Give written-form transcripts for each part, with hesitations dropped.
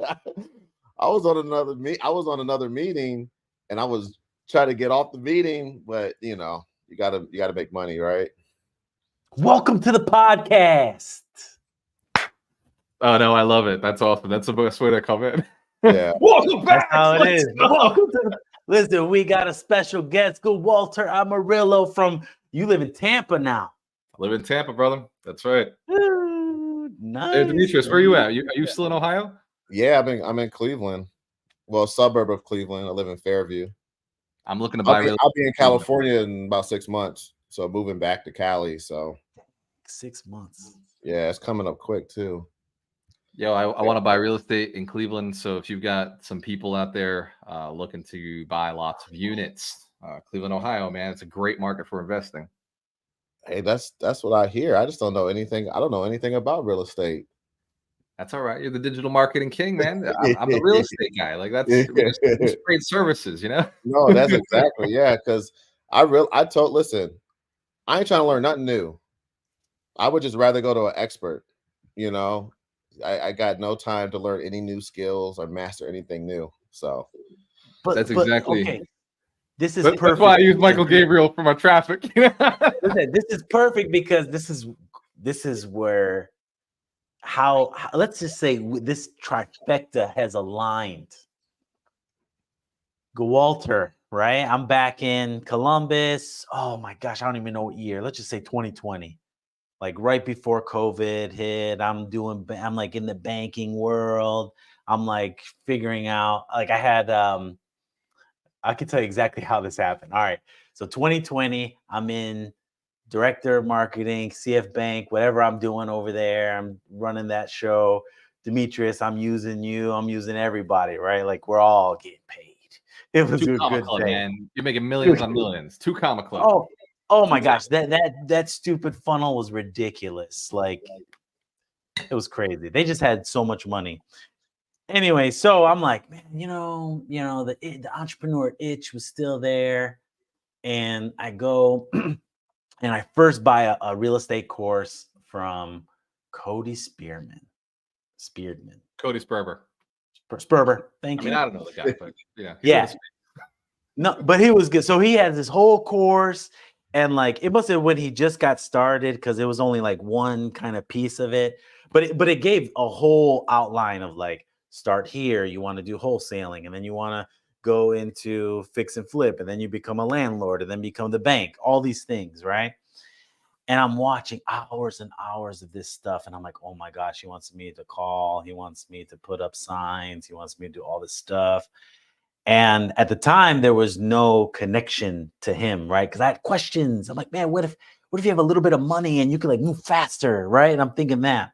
I was on another meeting, and I was trying to get off the meeting, but you gotta make money, right? Welcome to the podcast. Oh no, I love it. That's awesome. That's the best way to come in. Yeah. Welcome That's back. how it Let's is. go. Welcome to the. Listen, we got a special guest, Gualter Amarelo from. You live in Tampa now. I live in Tampa, brother. That's right. Ooh, Hey, nice. Demetrius, where are you at? Are you still in Ohio? Yeah, I'm in Cleveland. Well, suburb of Cleveland. I live in Fairview. I'm looking to I'll buy be, real I'll be in estate. California in about 6 months. So moving back to Cali. So 6 months. yeah, it's coming up quick too. Yo, I want to buy real estate in Cleveland. So if you've got some people out there looking to buy lots of units, Cleveland, Ohio, man, it's a great market for investing. Hey, that's what I hear. I just don't know anything. I don't know anything about real estate. That's all right. You're the digital marketing king, man. I'm the real estate guy. Like we just trade services, you know? No, that's exactly, yeah. Because listen, I ain't trying to learn nothing new. I would just rather go to an expert. You know, I got no time to learn any new skills or master anything new. So That's exactly. Okay. This is That's perfect. why I use Michael Gabriel for my traffic. Listen, this is perfect because this is where how let's just say this trifecta has aligned. Gualter, right? I'm back in Columbus. Oh my gosh, I don't even know what year. Let's just say 2020. Like right before COVID hit, I'm like in the banking world. I'm like figuring out, like I had I can tell you exactly how this happened. All right. So 2020, I'm in director of marketing, CF Bank, whatever I'm doing over there. I'm running that show. Demetrius, I'm using you. I'm using everybody, right? Like we're all getting paid. It was Two a comma good club, day. man. You're making millions on millions. Two comma club. Oh my gosh, that stupid funnel was ridiculous. Like it was crazy. They just had so much money. Anyway, so I'm like, man, the entrepreneur itch was still there, and I go and I first buy a real estate course from Cody Spearman. Cody Sperber. Thank you. I mean, I don't know the guy, but yeah. No, but he was good. So he had this whole course, and like it must have when he just got started because it was only like one kind of piece of it, but it gave a whole outline of like start here. You want to do wholesaling, and then you want to go into fix and flip, and then you become a landlord, and then become the bank. All these things, right? And I'm watching hours and hours of this stuff. And I'm like, oh my gosh, he wants me to call. He wants me to put up signs. He wants me to do all this stuff. And at the time, there was no connection to him, right? Because I had questions. I'm like, man, what if you have a little bit of money and you could like move faster, right? And I'm thinking that.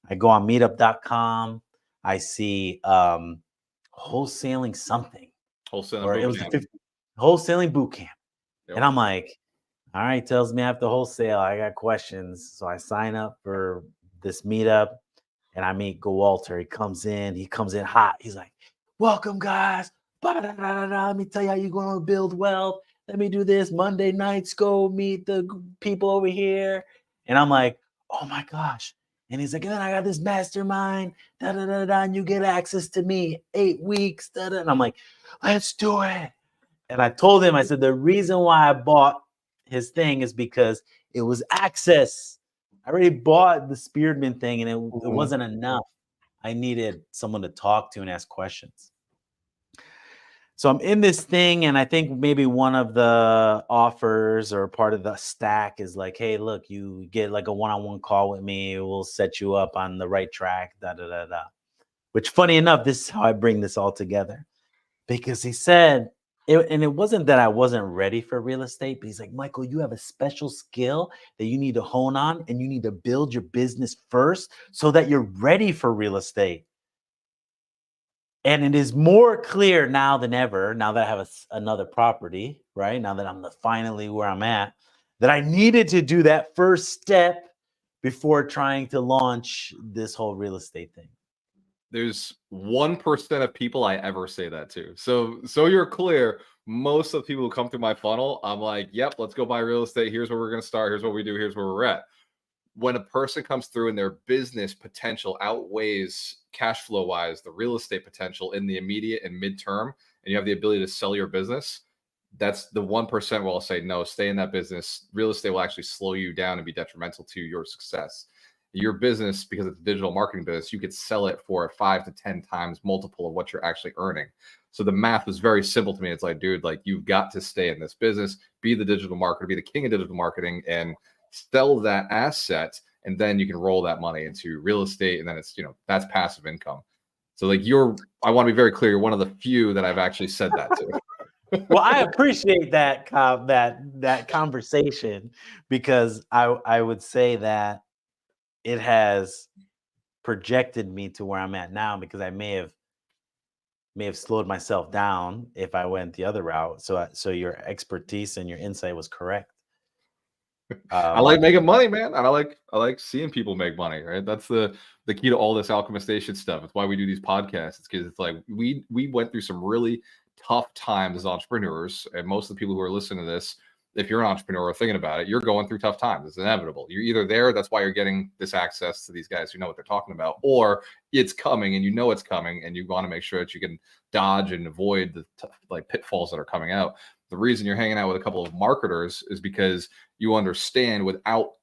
I go on meetup.com. I see wholesaling something. Wholesaling boot camp. Yep. And I'm like, all right, tells me I have to wholesale. I got questions. So I sign up for this meetup and I meet Gualter. He comes in hot. He's like, welcome, guys. Let me tell you how you're going to build wealth. Let me do this. Monday nights, go meet the people over here. And I'm like, oh my gosh. And he's like, and then I got this mastermind, and you get access to me 8 weeks. And I'm like, let's do it. And I told him, I said, the reason why I bought his thing is because it was access. I already bought the Spearman thing and it wasn't enough. I needed someone to talk to and ask questions. So I'm in this thing, and I think maybe one of the offers or part of the stack is like, hey, look, you get like a one-on-one call with me. We'll set you up on the right track, Which, funny enough, this is how I bring this all together. Because he said, and it wasn't that I wasn't ready for real estate, but he's like, Michael, you have a special skill that you need to hone on, and you need to build your business first so that you're ready for real estate. And it is more clear now than ever, now that I have another property, right? Now that I'm finally where I'm at, that I needed to do that first step before trying to launch this whole real estate thing. There's 1% of people I ever say that to. So you're clear. Most of the people who come through my funnel, I'm like, yep, let's go buy real estate. Here's where we're going to start. Here's what we do. Here's where we're at. When a person comes through and their business potential outweighs cash flow wise, the real estate potential in the immediate and midterm, and you have the ability to sell your business, that's the 1% where I'll say, no, stay in that business. Real estate will actually slow you down and be detrimental to your success. Your business, because it's a digital marketing business, you could sell it for a 5 to 10 times multiple of what you're actually earning. So the math was very simple to me. It's like, dude, like you've got to stay in this business, be the digital marketer, be the king of digital marketing, and sell that asset. And then you can roll that money into real estate. And then it's, that's passive income. So like I want to be very clear. You're one of the few that I've actually said that to. Well, I appreciate that that conversation, because I would say that it has projected me to where I'm at now, because I may have slowed myself down if I went the other route. So your expertise and your insight was correct. I like making money, man. And I like seeing people make money, right? That's the key to all this Alchemist Nation stuff. It's why we do these podcasts. It's because it's like we went through some really tough times as entrepreneurs, and most of the people who are listening to this, if you're an entrepreneur or thinking about it, you're going through tough times. It's inevitable. You're either there, that's why you're getting this access to these guys who know what they're talking about, or it's coming and it's coming, and you want to make sure that you can dodge and avoid the pitfalls that are coming out. The reason you're hanging out with a couple of marketers is because you understand without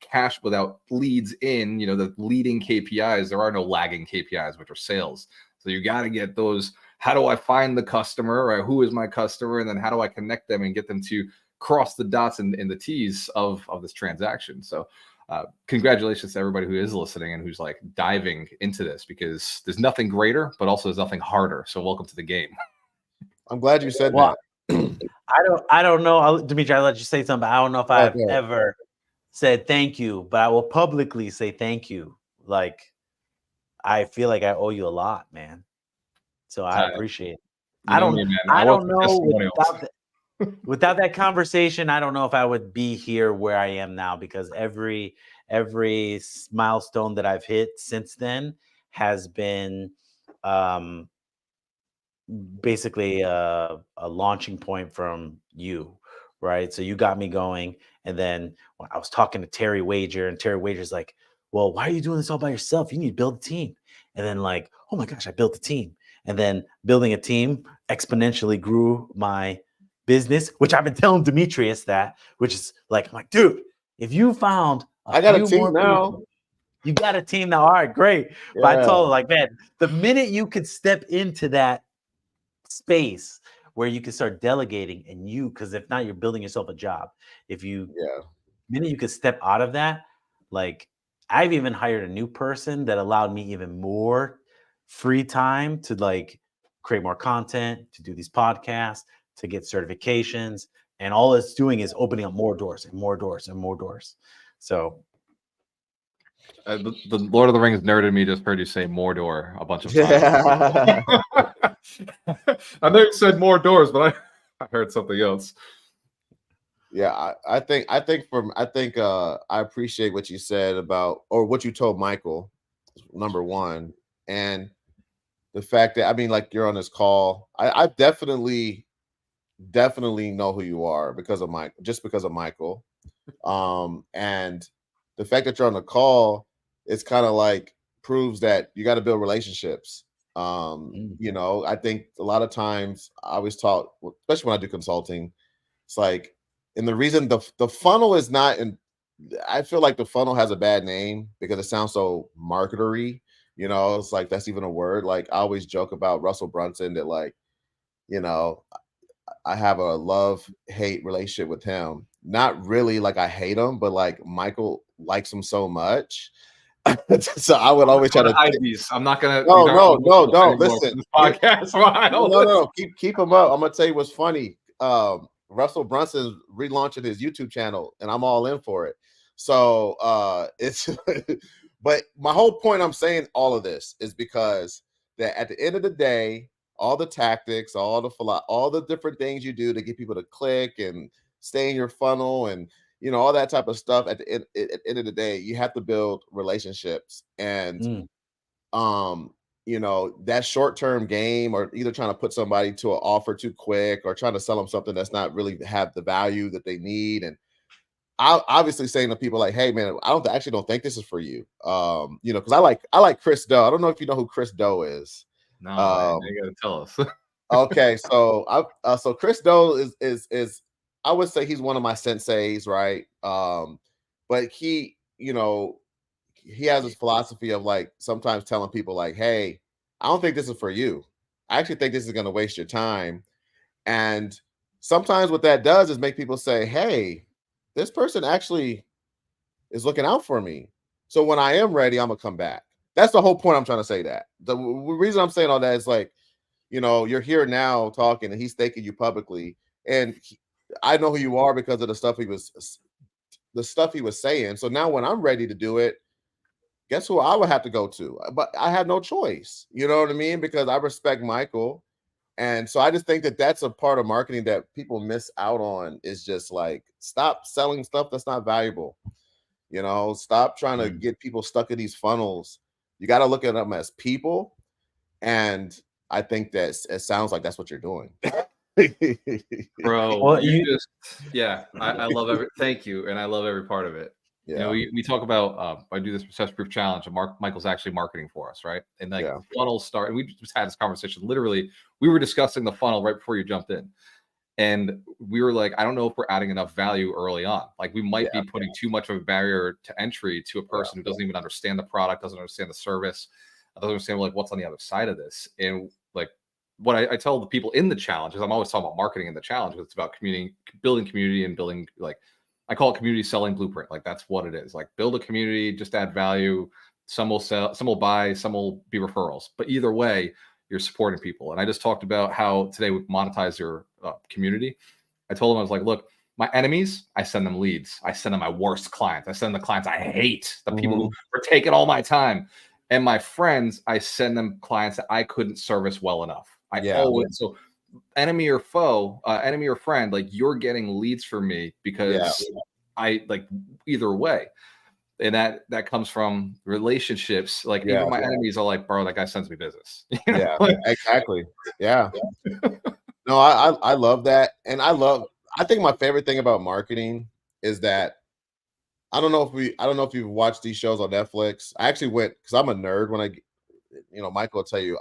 leads in, the leading KPIs, there are no lagging KPIs, which are sales. So you got to get those. How do I find the customer, right? Who is my customer? And then how do I connect them and get them to cross the dots and the T's of this transaction? So congratulations to everybody who is listening and who's like diving into this, because there's nothing greater, but also there's nothing harder. So welcome to the game. I'm glad you said that. I don't know, Dimitri, I'll let you say something. I don't know if I've ever said thank you, but I will publicly say thank you. Like, I feel like I owe you a lot, man. So I appreciate it. I don't know. Without that conversation, I don't know if I would be here where I am now, because every milestone that I've hit since then has been basically a launching point from you, right? So you got me going, and then when I was talking to Terry Wager, and Terry Wager's like, well, why are you doing this all by yourself? You need to build a team. And then like, oh my gosh, I built a team. And then building a team exponentially grew my business, which I've been telling Demetrius that, which is like, I'm like, dude, if you found I got a team now. People, you got a team now. All right, great. Yeah. But I told him, like, man, the minute you could step into that space where you can start delegating, and because if not, you're building yourself a job. Minute you could step out of that, like, I've even hired a new person that allowed me even more free time to like create more content, to do these podcasts, to get certifications, and all it's doing is opening up more doors and more doors and more doors. So the Lord of the Rings nerd in me just heard you say Mordor a bunch of times. I know you said more doors, but I heard something else. Yeah, I think I appreciate what you said about, or what you told Michael, number one, and the fact that, I mean, like, you're on this call. I definitely know who you are because of Michael. And the fact that you're on the call, it's kind of like proves that you got to build relationships. I think a lot of times I always talk, especially when I do consulting, it's like, and the reason the funnel is not in, I feel like the funnel has a bad name because it sounds so marketery. It's like, that's even a word. Like, I always joke about Russell Brunson that, like, I have a love-hate relationship with him. Not really like I hate him, but like Michael likes him so much. So I would always try to hide these. I'm not gonna. No. Listen, this podcast. No. Keep him up. I'm gonna tell you what's funny. Russell Brunson's relaunching his YouTube channel, and I'm all in for it. So it's. But my whole point, I'm saying all of this is because that at the end of the day, all the tactics, all the different things you do to get people to click and stay in your funnel, and all that type of stuff, at the end of the day, you have to build relationships. And that short-term game, or either trying to put somebody to an offer too quick, or trying to sell them something that's not really have the value that they need. And obviously saying to people like, hey man, I actually don't think this is for you. You know, because I like Chris Do. I don't know if you know who Chris Do is. No, man, you gotta tell us. Okay, so so Chris Do is I would say he's one of my senseis, right? But he, you know, he has this philosophy of like sometimes telling people like, hey, I don't think this is for you. I actually think this is going to waste your time. And sometimes what that does is make people say, hey, this person actually is looking out for me. So when I am ready, I'm gonna come back. That's the whole point. I'm trying to say that. The reason I'm saying all that is like, you know, you're here now talking and he's thanking you publicly. And I know who you are because of the stuff he was saying. So now when I'm ready to do it, guess who I would have to go to? But I had no choice. You know what I mean? Because I respect Michael. And so I just think that that's a part of marketing that people miss out on, is just like, stop selling stuff that's not valuable. You know, stop trying to get people stuck in these funnels. You got to look at them as people. And I think that it sounds like that's what you're doing. Bro, well, I love thank you. And I love every part of it. Yeah. You know, we talk about I do this Success Proof Challenge, and Michael's actually marketing for us, right? And like the funnels start, and we just had this conversation. Literally, we were discussing the funnel right before you jumped in. And we were like, I don't know if we're adding enough value early on. Like we might be putting too much of a barrier to entry to a person who doesn't even understand the product, doesn't understand the service, doesn't understand like what's on the other side of this. And like what I tell the people in the challenge is I'm always talking about marketing in the challenge, but it's about building community and building, like I call it community selling blueprint. Like that's what it is. Like build a community, just add value. Some will sell, some will buy, some will be referrals. But either way, you're supporting people. And I just talked about how today we monetize your community. I told them, I was like, look, my enemies, I send them leads. I send them my worst clients. I send them the clients I hate, the people who are taking all my time. And my friends, I send them clients that I couldn't service well enough. So enemy or foe, enemy or friend, like you're getting leads for me because I like either way. And that comes from relationships. Like even my enemies are like, bro, that guy sends me business. Yeah, exactly. Yeah. No, I love that. And I think my favorite thing about marketing is that I don't know if you've watched these shows on Netflix. I actually went, because I'm a nerd. When Michael will tell you,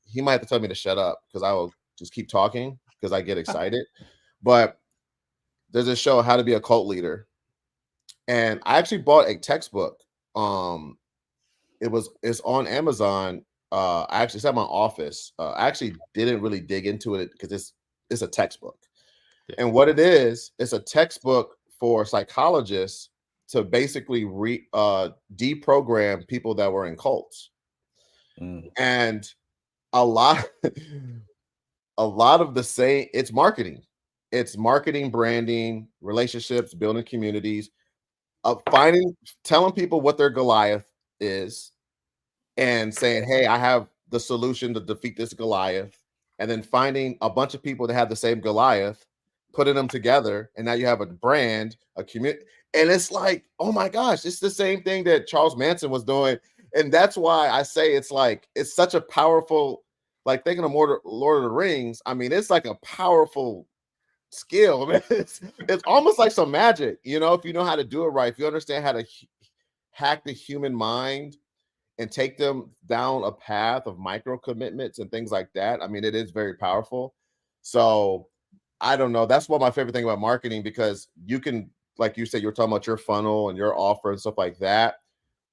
he might have to tell me to shut up because I will just keep talking because I get excited. But there's a show, How to Be a Cult Leader. And I actually bought a textbook. It's on Amazon. I actually sat in my office. I actually didn't really dig into it because it's a textbook. Yeah. And what it is, it's a textbook for psychologists to basically deprogram people that were in cults. And a lot of the same, it's marketing, branding, relationships, building communities, telling people what their Goliath is and saying, hey, I have the solution to defeat this Goliath, and then finding a bunch of people that have the same Goliath, putting them together, and now you have a brand, a community. And it's like, oh my gosh, it's the same thing that Charles Manson was doing. And that's why I say it's such a powerful, like thinking of Lord of the Rings. I mean, it's like a powerful skill, man. It's almost like some magic, if you know how to do it right, if you understand how to hack the human mind and take them down a path of micro commitments and things like that. I mean, it is very powerful. So I don't know. That's what my favorite thing about marketing, because you can, like you said, you're talking about your funnel and your offer and stuff like that.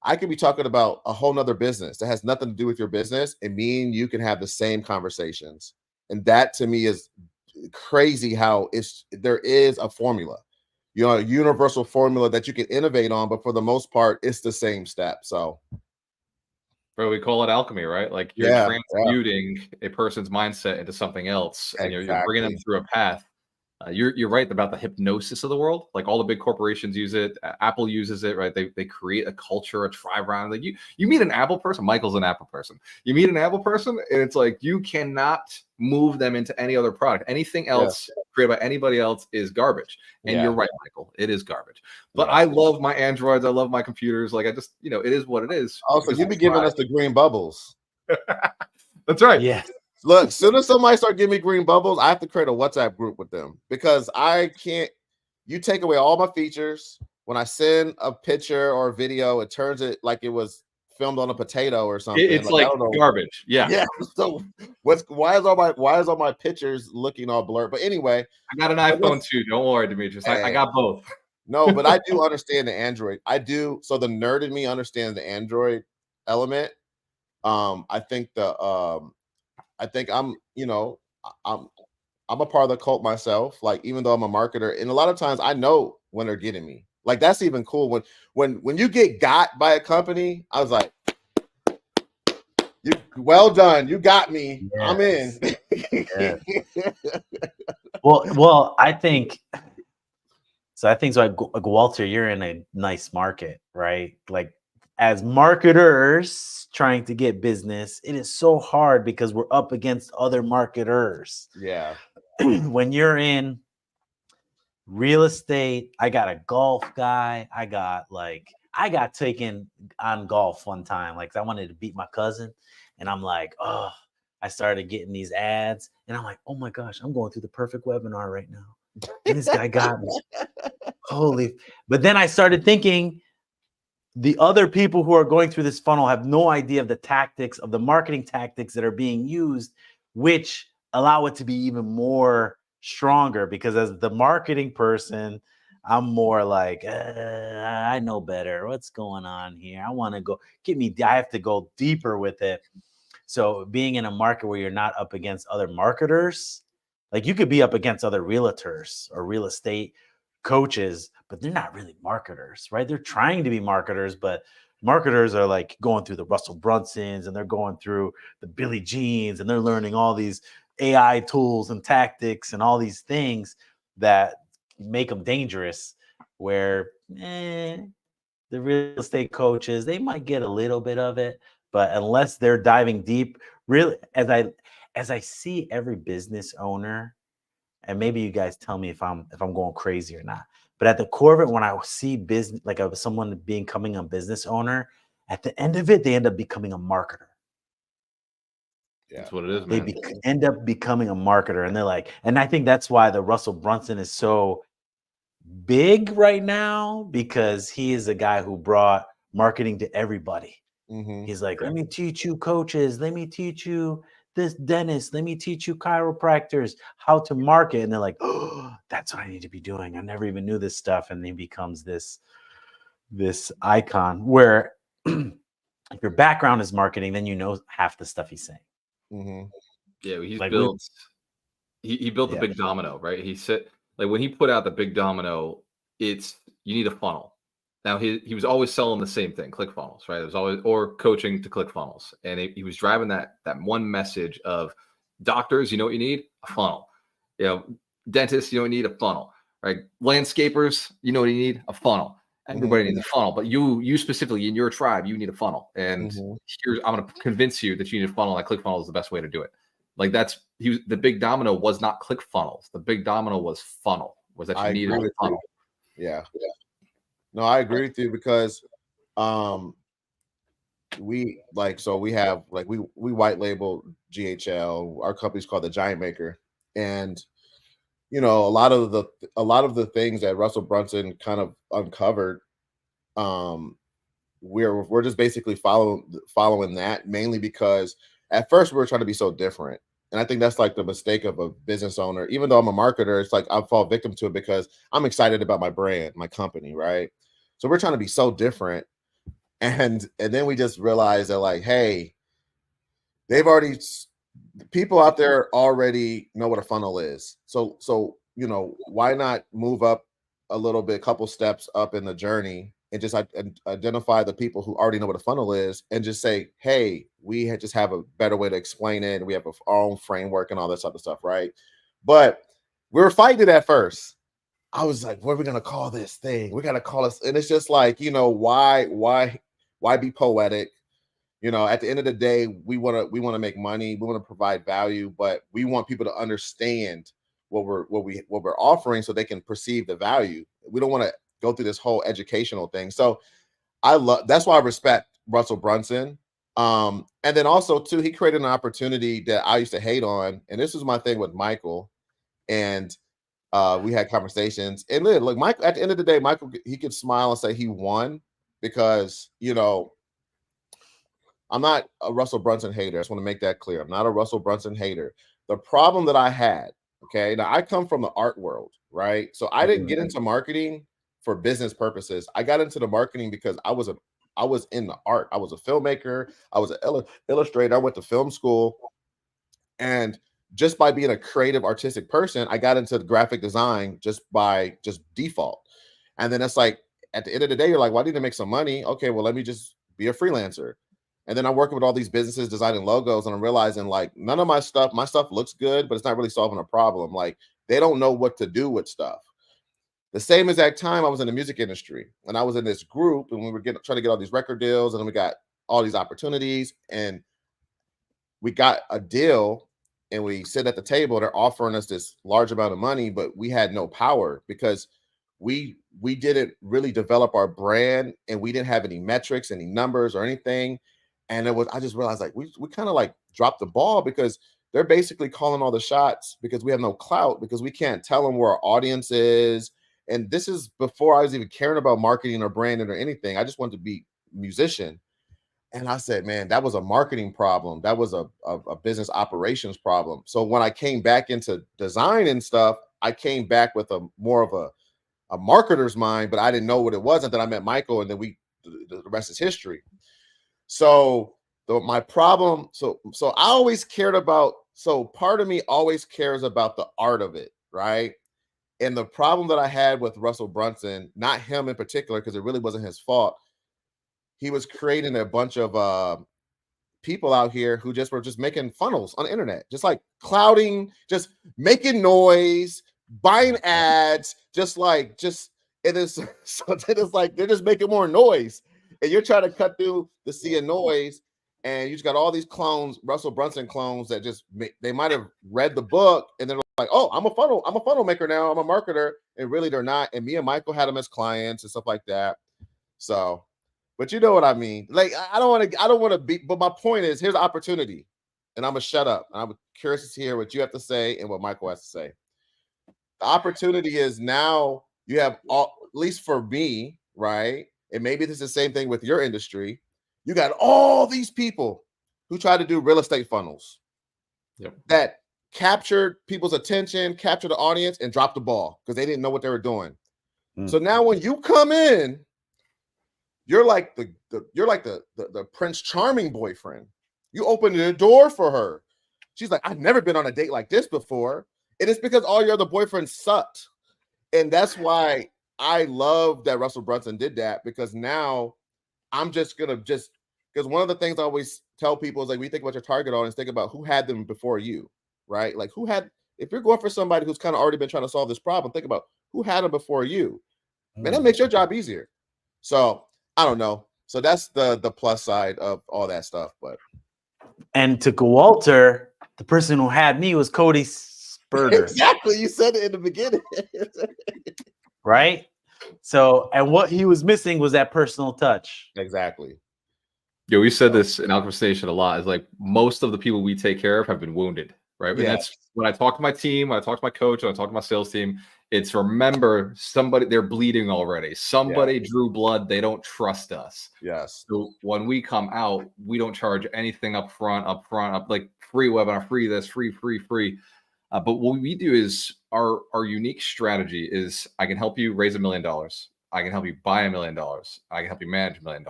I could be talking about a whole nother business that has nothing to do with your business, and me and you can have the same conversations. And that to me is crazy how there is a formula, a universal formula that you can innovate on, but for the most part, it's the same step. So bro, we call it alchemy, right? Like you're transmuting a person's mindset into something else, and you're bringing them through a path. You're right about the hypnosis of the world. Like all the big corporations use it. Apple uses it, right? They create a culture, a tribe around. Like you meet an Apple person. Michael's an Apple person. You meet an Apple person, and it's like you cannot move them into any other product. Anything else created by anybody else is garbage. And you're right, Michael. It is garbage. But I love my Androids. I love my computers. Like I just, it is what it is. Also, you be giving us the green bubbles. That's right. Yeah. Look, soon as somebody start giving me green bubbles, I have to create a WhatsApp group with them, because I can't. You take away all my features. when I send a picture or a video, it turns it like it was filmed on a potato or something. It's like I don't know. garbage. Yeah. Yeah. So why is all my pictures looking all blurred? But anyway, I got an iPhone too. Don't worry, Demetrius. I got both. No, but I do understand the Android. I do. So the nerd in me understands the Android element. I think I'm, I'm a part of the cult myself. Like, even though I'm a marketer, and a lot of times I know when they're getting me. Like, that's even cool. When you get got by a company, I was like, you well done. You got me. Yes. I'm in. Yes. Well, I think so. Gualter, you're in a nice market, right? Like, as marketers trying to get business, it is so hard because we're up against other marketers. Yeah. When you're in real estate, I got a golf guy. I got taken on golf one time. Like, I wanted to beat my cousin, and I'm like, oh, I started getting these ads, and I'm like, oh my gosh, I'm going through the perfect webinar right now. And this guy got me. Holy. But then I started thinking, the other people who are going through this funnel have no idea of the tactics, of the marketing tactics that are being used, which allow it to be even more stronger. Because as the marketing person, I'm more like, I know better. What's going on here? I want to go I have to go deeper with it. So being in a market where you're not up against other marketers, like, you could be up against other realtors or real estate coaches, but they're not really marketers, right? They're trying to be marketers, but marketers are like going through the Russell Brunsons, and they're going through the Billie Jeans, and they're learning all these AI tools and tactics and all these things that make them dangerous, where the real estate coaches, they might get a little bit of it, but unless they're diving deep, really, as I see every business owner, and maybe you guys tell me if I'm going crazy or not, but at the core of it, when I see business, like someone becoming a business owner, at the end of it, they end up becoming a marketer. Yeah. That's what it is, man. They end up becoming a marketer, and they're like, and I think that's why the Russell Brunson is so big right now, because he is a guy who brought marketing to everybody. Mm-hmm. He's like, let me teach you coaches, let me teach you this dentist, let me teach you chiropractors how to market. And they're like, oh, that's what I need to be doing. I never even knew this stuff. And he becomes this icon where if your background is marketing, then you know half the stuff he's saying. Mm-hmm. Yeah, he's like built. He built the big domino, right? He said, like, when he put out the big domino, it's, you need a funnel. Now he was always selling the same thing, ClickFunnels, right? It was always, or coaching to ClickFunnels, and he was driving that one message of, doctors, you know what you need? A funnel. You know, dentists, you know what you need? A funnel. Right? Landscapers, you know what you need? A funnel. Everybody needs a funnel, but you specifically in your tribe, you need a funnel. And I'm going to convince you that you need a funnel, and ClickFunnels is the best way to do it. Like, the big domino was not ClickFunnels. The big domino was funnel. Was that you needed a funnel? Yeah. No, I agree with you, because we have we white label GHL. Our company's called the Giant Maker, and a lot of the things that Russell Brunson kind of uncovered, we're just basically following that, mainly because at first we were trying to be so different. And I think that's like the mistake of a business owner. Even though I'm a marketer, it's like I fall victim to it because I'm excited about my brand, my company, right? So we're trying to be so different. And then we just realized that, like, hey, people out there already know what a funnel is. So why not move up a little bit, couple steps up in the journey, and just identify the people who already know what a funnel is, and just say, hey, we just have a better way to explain it, and we have our own framework and all this other stuff, right? But we were fighting it at first. I was like, what are we gonna call this thing? We gotta call this, and it's just like, why be poetic? At the end of the day, we want to make money, we want to provide value, but we want people to understand what we're offering, so they can perceive the value. We don't want to go through this whole educational thing. So that's why I respect Russell Brunson. And then also too, he created an opportunity that I used to hate on, and this was my thing with Michael. And We had conversations, and then look, Michael. At the end of the day, Michael, he could smile and say he won because I'm not a Russell Brunson hater. I just want to make that clear. I'm not a Russell Brunson hater. The problem that I had, okay, now I come from the art world, right? So I didn't get into marketing for business purposes. I got into the marketing because I was in the art. I was a filmmaker. I was an illustrator. I went to film school, and just by being a creative, artistic person, I got into graphic design just default. And then it's like at the end of the day, you're like, well, I need to make some money. Okay, well, let me just be a freelancer. And then I'm working with all these businesses designing logos, and I'm realizing like none of my stuff looks good, but it's not really solving a problem. Like they don't know what to do with stuff. The same exact time I was in the music industry, and I was in this group, and we were trying to get all these record deals, and then we got all these opportunities, and we got a deal, and we sit at the table. They're offering us this large amount of money, but we had no power because we didn't really develop our brand, and we didn't have any metrics, any numbers, or anything. And I just realized like we kind of like dropped the ball because they're basically calling all the shots because we have no clout, because we can't tell them where our audience is. And this is before I was even caring about marketing or branding or anything. I just wanted to be a musician. And I said, man, that was a marketing problem. That was a business operations problem. So when I came back into design and stuff, I came back with a more of a marketer's mind, but I didn't know what it was until I met Michael, and then the rest is history. So my problem, so I always cared about, so part of me always cares about the art of it, right? And the problem that I had with Russell Brunson, not him in particular, because it really wasn't his fault. He was creating a bunch of people out here who were just making funnels on the internet, just like clouding, just making noise, buying ads, it is so it is like they're just making more noise, and you're trying to cut through the sea of noise, and you just got all these clones, Russell Brunson clones that they might have read the book, and they're like, oh, I'm a funnel maker now, I'm a marketer, and really they're not. And me and Michael had them as clients and stuff like that. So, but you know what I mean. Like I don't want to be. But my point is, here's an opportunity, and I'm gonna shut up. And I'm curious to hear what you have to say and what Michael has to say. The opportunity is now you have all, at least for me, right? And maybe this is the same thing with your industry. You got all these people who try to do real estate funnels that captured people's attention, captured the audience, and dropped the ball because they didn't know what they were doing. So now when you come in, you're like the Prince Charming boyfriend. You open the door for her. She's like, I've never been on a date like this before. And it's because all your other boyfriends sucked. And that's why I love that Russell Brunson did that, because now I'm just gonna because one of the things I always tell people is like, when you think about your target audience, think about who had them before you, right? Like if you're going for somebody who's kind of already been trying to solve this problem, think about who had them before you. Man, that makes your job easier. So I don't know. So that's the plus side of all that stuff. But and to Gualter, the person who had me was Cody Spurter. Exactly. You said it in the beginning. Right? So, and what he was missing was that personal touch. Exactly. Yeah, we said this in Alchemist Station a lot. Is like most of the people we take care of have been wounded, right? And that's when I talk to my team, when I talk to my coach, when I talk to my sales team. It's remember somebody, they're bleeding already. Somebody drew blood. They don't trust us. Yes. So when we come out, we don't charge anything up front, like free webinar, free this, free. But what we do is our unique strategy is I can help you raise $1 million. I can help you buy $1 million. I can help you manage $1 million,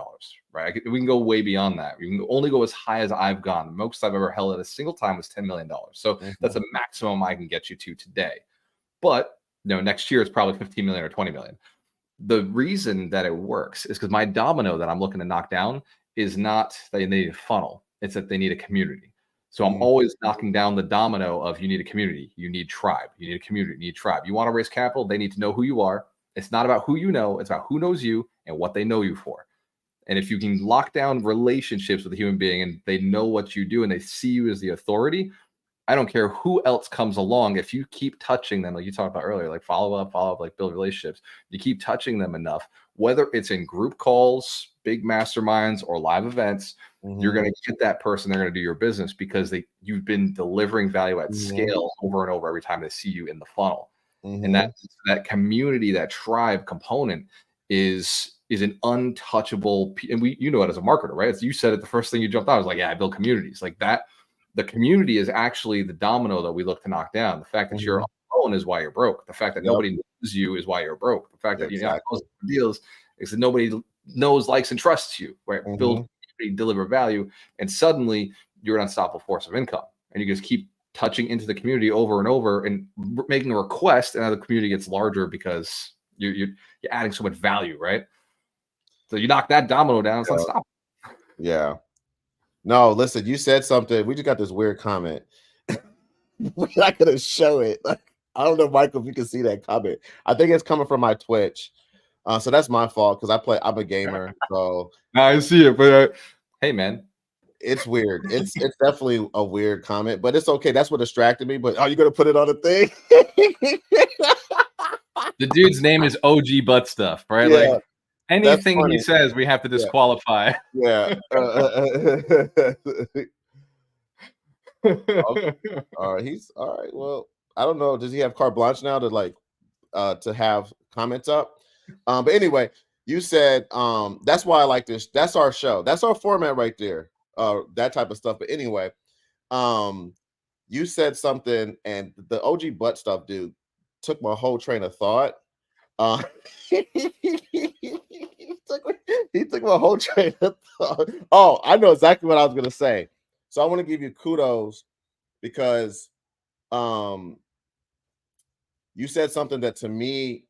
right? We can go way beyond that. We can only go as high as I've gone. The most I've ever held at a single time was $10 million. So that's a maximum I can get you to today. But next year it's probably 15 million or 20 million. The reason that it works is because my domino that I'm looking to knock down is not that they need a funnel. It's that they need a community. So I'm always knocking down the domino of you need a community, you need tribe, you need a community, you need tribe. You want to raise capital, they need to know who you are. It's not about who you know, it's about who knows you and what they know you for. And if you can lock down relationships with a human being and they know what you do and they see you as the authority, I don't care who else comes along. If you keep touching them, like you talked about earlier, like follow up, like build relationships, you keep touching them enough, whether it's in group calls, big masterminds, or live events, you're going to get that person. They're going to do your business because you've been delivering value at scale over and over every time they see you in the funnel. And that community, that tribe component is an untouchable. And you know it as a marketer, right? As you said it, the first thing you jumped on was like, yeah, I build communities like that. The community is actually the domino that we look to knock down. The fact that you're alone is why you're broke. The fact that nobody knows you is why you're broke. The fact that you're not close to deals is that nobody knows, likes, and trusts you, right? Build community, deliver value, and suddenly you're an unstoppable force of income. And you just keep touching into the community over and over and making a request, and now the community gets larger because you're adding so much value, right? So you knock that domino down, it's unstoppable. Yeah. No, listen, you said something. We just got this weird comment. We're not gonna show it. I don't know, Michael, if you can see that comment. I think it's coming from my Twitch. So that's my fault because I'm a gamer. So I see it, but hey, man, it's weird. It's definitely a weird comment, but it's okay. That's what distracted me. But are you gonna put it on the thing? The dude's name is OG Butt Stuff, right? Yeah, like anything he says, we have to disqualify. Yeah. He's all right. Well, I don't know. Does he have carte blanche now to have comments up? But anyway, you said that's why I like this. That's our show. That's our format right there. That type of stuff. But anyway, you said something, and the OG butt stuff, dude, took my whole train of thought. He took my whole train of thought. Oh, I know exactly what I was gonna say. So I want to give you kudos because you said something that to me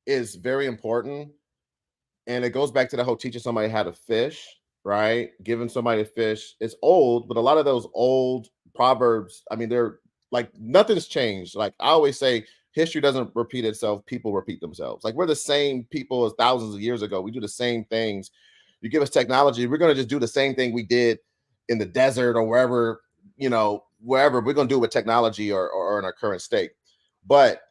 is very important. And it goes back to the whole teaching somebody how to fish, right? Giving somebody a fish. It's old, but a lot of those old proverbs, I mean, they're like nothing's changed. Like I always say, history doesn't repeat itself, people repeat themselves. Like we're the same people as thousands of years ago. We do the same things. You give us technology, we're going to just do the same thing we did in the desert or wherever, wherever. We're going to do it with technology or in our current state. But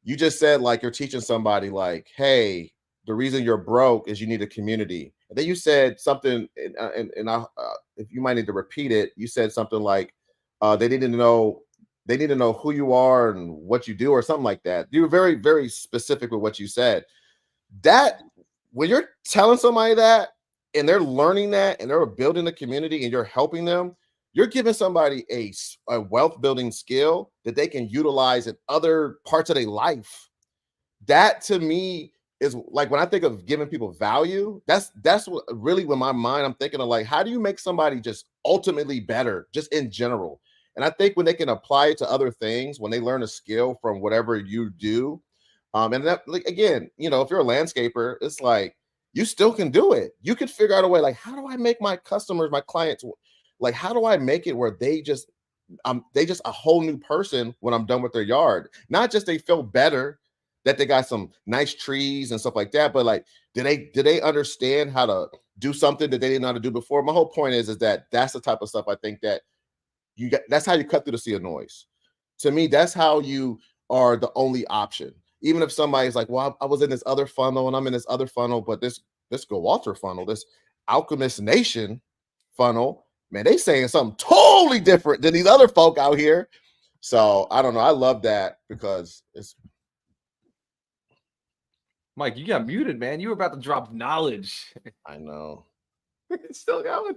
you just said like you're teaching somebody like, hey, the reason you're broke is you need a community. And then you said something, and if you might need to repeat it, you said something like they need to know who you are and what you do or something like that. You were very, very specific with what you said. That when you're telling somebody that and they're learning that and they're building a community and you're helping them, you're giving somebody a wealth building skill that they can utilize in other parts of their life. That to me is like when I think of giving people value, that's what really when my mind I'm thinking of like, how do you make somebody just ultimately better just in general? And I think when they can apply it to other things, when they learn a skill from whatever you do, and that like again, if you're a landscaper, it's like you still can do it. You could figure out a way like, how do I make my customers, my clients, like how do I make it where they just a whole new person when I'm done with their yard? Not just they feel better that they got some nice trees and stuff like that, but like, do they understand how to do something that they didn't know how to do before? My whole point is that that's the type of stuff I think that that's how you cut through the sea of noise. To me, that's how you are the only option. Even if somebody's like, well, I was in this other funnel and I'm in this other funnel, but this Gualter funnel, this Alchemist Nation funnel, man, they saying something totally different than these other folk out here. So I don't know. I love that because it's. Mike, you got muted, man. You were about to drop knowledge. I know. It's still going.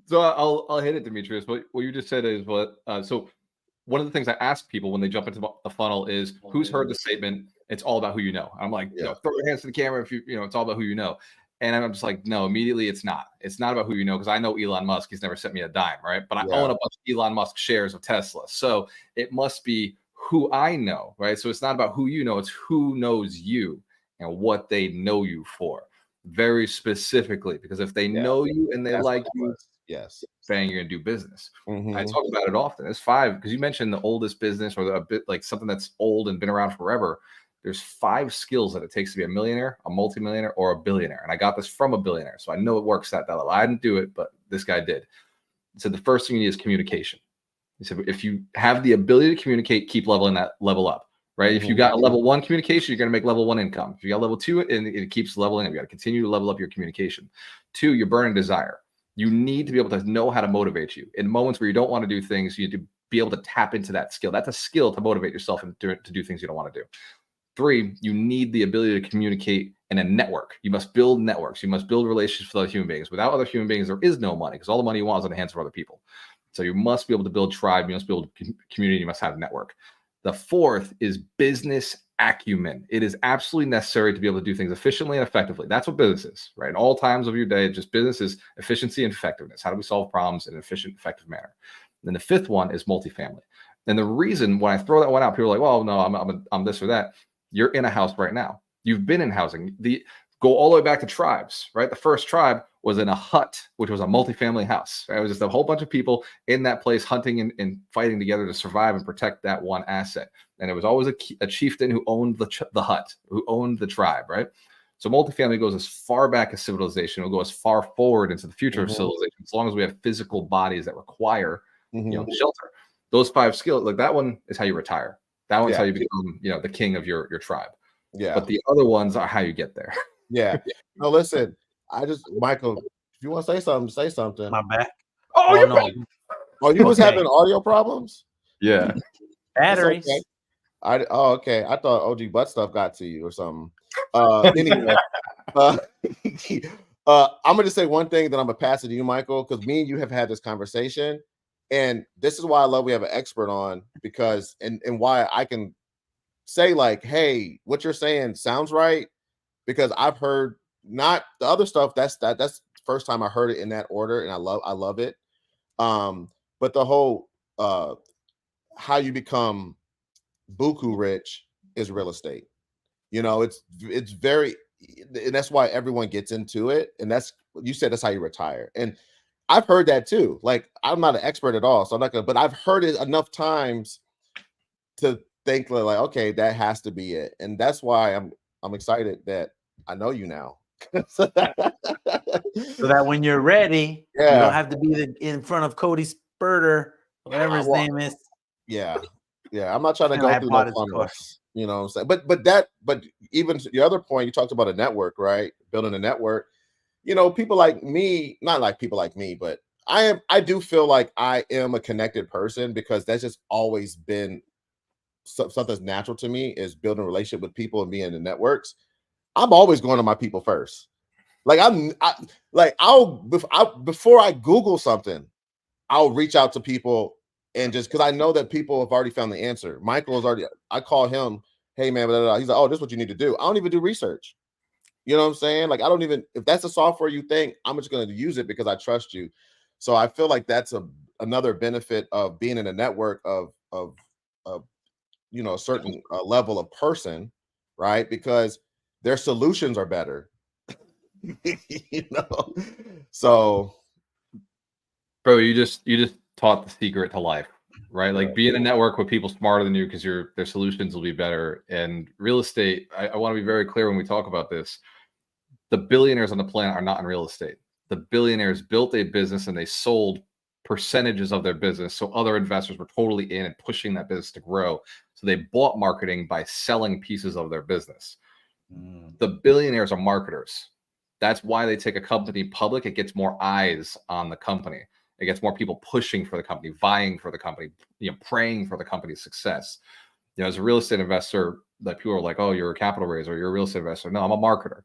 So I'll hit it, Demetrius. What you just said is so one of the things I ask people when they jump into the funnel is who's heard the statement, it's all about who you know. I'm like, throw your hands to the camera if it's all about who you know. And I'm just like, no, immediately it's not. It's not about who you know because I know Elon Musk. He's never sent me a dime, right? But I own a bunch of Elon Musk shares of Tesla. So it must be who I know, right? So it's not about who you know. It's who knows you and what they know you for. Very specifically, because if they know you and they like you, saying you're gonna do business. I talk about it often. It's 5 because you mentioned the oldest business or a bit like something that's old and been around forever. There's 5 skills that it takes to be a millionaire, a multimillionaire, or a billionaire. And I got this from a billionaire, so I know it works at that level. I didn't do it, but this guy did. So the first thing you need is communication. He said, if you have the ability to communicate, keep leveling that level up. Right. If you got a level 1 communication, you're going to make level 1 income. If you got level 2, and it keeps leveling up, you got to continue to level up your communication. 2, your burning desire. You need to be able to know how to motivate you in moments where you don't want to do things. You need to be able to tap into that skill. That's a skill to motivate yourself and to do things you don't want to do. 3, you need the ability to communicate in a network. You must build networks. You must build relationships with other human beings. Without other human beings, there is no money, because all the money you want is in the hands of other people. So you must be able to build tribe. You must build community. You must have a network. The 4th is business acumen. It is absolutely necessary to be able to do things efficiently and effectively. That's what business is, right? In all times of your day, just business is efficiency and effectiveness. How do we solve problems in an efficient, effective manner? And the 5th one is multifamily. And the reason when I throw that one out, people are like, well, no, I'm this or that. You're in a house right now. You've been in housing. Go all the way back to tribes, right? The first tribe was in a hut, which was a multifamily house. Right? It was just a whole bunch of people in that place hunting and fighting together to survive and protect that one asset. And there was always a chieftain who owned the hut, who owned the tribe, right? So multifamily goes as far back as civilization. It'll go as far forward into the future of civilization, as long as we have physical bodies that require shelter. Those 5 skills, like that one is how you retire. That one's how you become, the king of your tribe. Yeah. But the other ones are how you get there. Yeah. No, listen, Michael, if you want to say something, say something. My back. Oh, you're back. Oh, you was having audio problems? Yeah. Batteries. Okay. Okay. I thought OG butt stuff got to you or something. Anyway, I'm gonna say one thing, then I'm gonna pass it to you, Michael, because me and you have had this conversation. And this is why I love we have an expert on, because and why I can say like, hey, what you're saying sounds right, because I've heard not the other stuff. That's the first time I heard it in that order, and I love it. But the whole how you become buku rich is real estate. It's very, and that's why everyone gets into it. And you said that's how you retire. And I've heard that too. Like, I'm not an expert at all, so I'm not gonna, but I've heard it enough times to think like, okay, that has to be it. And that's why I'm excited that I know you now. So that when you're ready, you don't have to be in front of Cody Spurter, whatever his name is. Yeah. I'm not trying to go through no funnels. You know what I'm saying? But even the other point, you talked about a network, right? Building a network. People like me, not like people like me, but I do feel like I am a connected person, because that's just always been something that's natural to me, is building a relationship with people and being in the networks. I'm always going to my people first. Like before I Google something, I'll reach out to people, and just because I know that people have already found the answer. Michael is already, I call him, hey man, blah, blah, blah. He's like, oh, this is what you need to do. I don't even do research. You know what I'm saying? Like, I don't even, if that's a software you think, I'm just going to use it because I trust you. So I feel like that's another benefit of being in a network of a certain level of person, right? Because their solutions are better. So, bro, you just taught the secret to life, right? Like, be in a network with people smarter than you, because their solutions will be better. And real estate, I want to be very clear when we talk about this. The billionaires on the planet are not in real estate. The billionaires built a business and they sold percentages of their business, so other investors were totally in and pushing that business to grow. So they bought marketing by selling pieces of their business. The billionaires are marketers. That's why they take a company public. It gets more eyes on the company. It gets more people pushing for the company, vying for the company, praying for the company's success. As a real estate investor, that people are like, oh, you're a capital raiser, you're a real estate investor. No, I'm a marketer.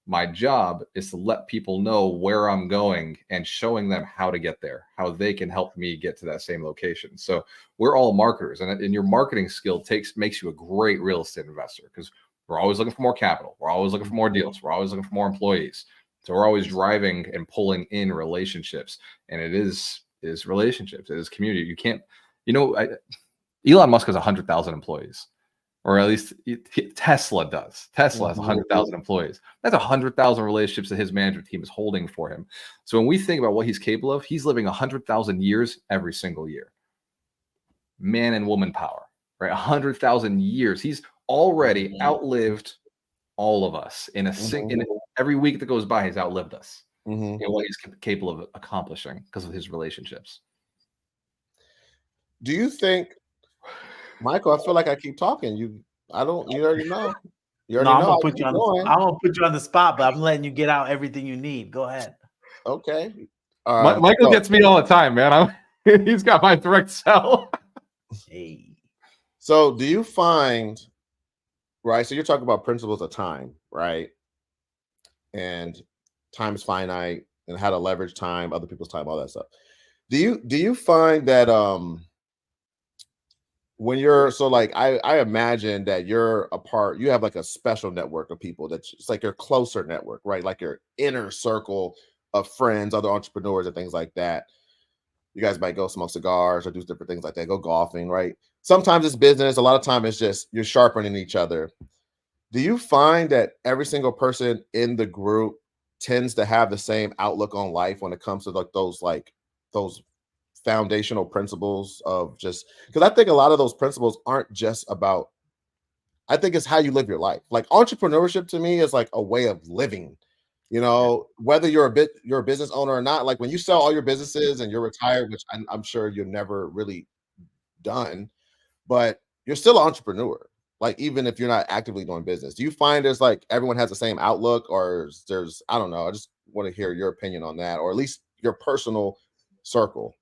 My job is to let people know where I'm going and showing them how to get there, how they can help me get to that same location. So we're all marketers, and your marketing skill makes you a great real estate investor, because we're always looking for more capital. We're always looking for more deals. We're always looking for more employees. So we're always driving and pulling in relationships, and it is relationships. It is community. You can't, Elon Musk has 100,000 employees. Or at least Tesla does. Tesla has 100,000 employees. That's 100,000 relationships that his management team is holding for him. So when we think about what he's capable of, he's living 100,000 years every single year. Man and woman power, right? 100,000 years. He's already outlived all of us in every week that goes by. He's outlived us in what he's capable of accomplishing because of his relationships. Do you think, Michael, I feel like I keep talking. You already know. I'm gonna put you on the spot, but I'm letting you get out everything you need. Go ahead. Okay. Michael gets me all the time, man. He's got my direct cell. Hey. So do you find, right? So you're talking about principles of time, right? And time is finite and how to leverage time, other people's time, all that stuff. Do you find that when you're so like I imagine that you're a part, you have like a special network of people that's it's like your closer network, right? Like your inner circle of friends, other entrepreneurs and things like that. You guys might go smoke cigars or do different things like that, go golfing, right? Sometimes it's business, a lot of time it's just you're sharpening each other. Do you find that every single person in the group tends to have the same outlook on life when it comes to like those foundational principles of just because I think a lot of those principles aren't just about, I think it's how you live your life. Like entrepreneurship to me is like a way of living. You know, whether you're a business owner or not, like when you sell all your businesses and you're retired, which I'm sure you're never really done, but you're still an entrepreneur. Like even if you're not actively doing business, do you find there's like everyone has the same outlook, or there's I don't know. I just want to hear your opinion on that, or at least your personal circle.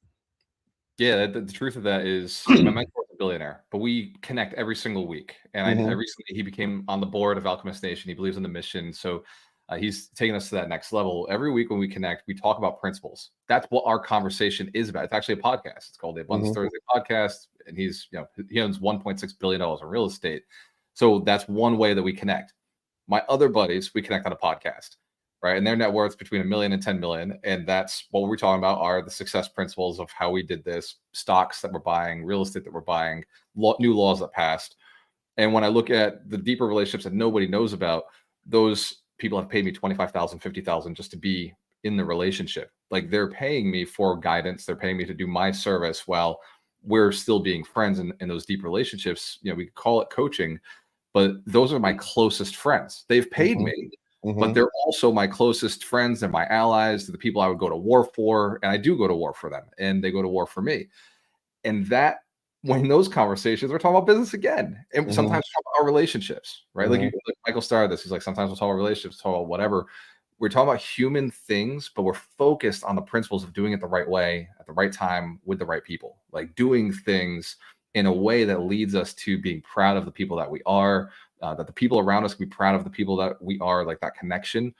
Yeah, the truth of that is my mentor is a billionaire, but we connect every single week. And I Mhm, recently he became on the board of Alchemist Nation. He believes in the mission, so he's taking us to that next level. Every week when we connect, we talk about principles. That's what our conversation is about. It's actually a podcast. It's called the Abundance mhm, Thursday Podcast, and he owns $1.6 billion in real estate. So that's one way that we connect. My other buddies, we connect on a podcast, right? And their net worth's between 1 million and 10 million. And that's what we're talking about are the success principles of how we did this, stocks that we're buying, real estate that we're buying, new laws that passed. And when I look at the deeper relationships that nobody knows about, those people have paid me 25,000, 50,000 just to be in the relationship. Like they're paying me for guidance. They're paying me to do my service while we're still being friends in those deep relationships. We could call it coaching, but those are my closest friends. They've paid mhm, me, but mhm, they're also my closest friends. They're my allies. They're the people I would go to war for, and I do go to war for them, and they go to war for me. And that when those conversations, we're talking about business again, and mhm, sometimes talk about our relationships, right? mhm, Like Michael started this. He's like, sometimes we'll talk about relationships, talk about whatever. We're talking about human things, but we're focused on the principles of doing it the right way at the right time with the right people, like doing things in a way that leads us to being proud of the people that we are, that the people around us can be proud of the people that we are, like that connection,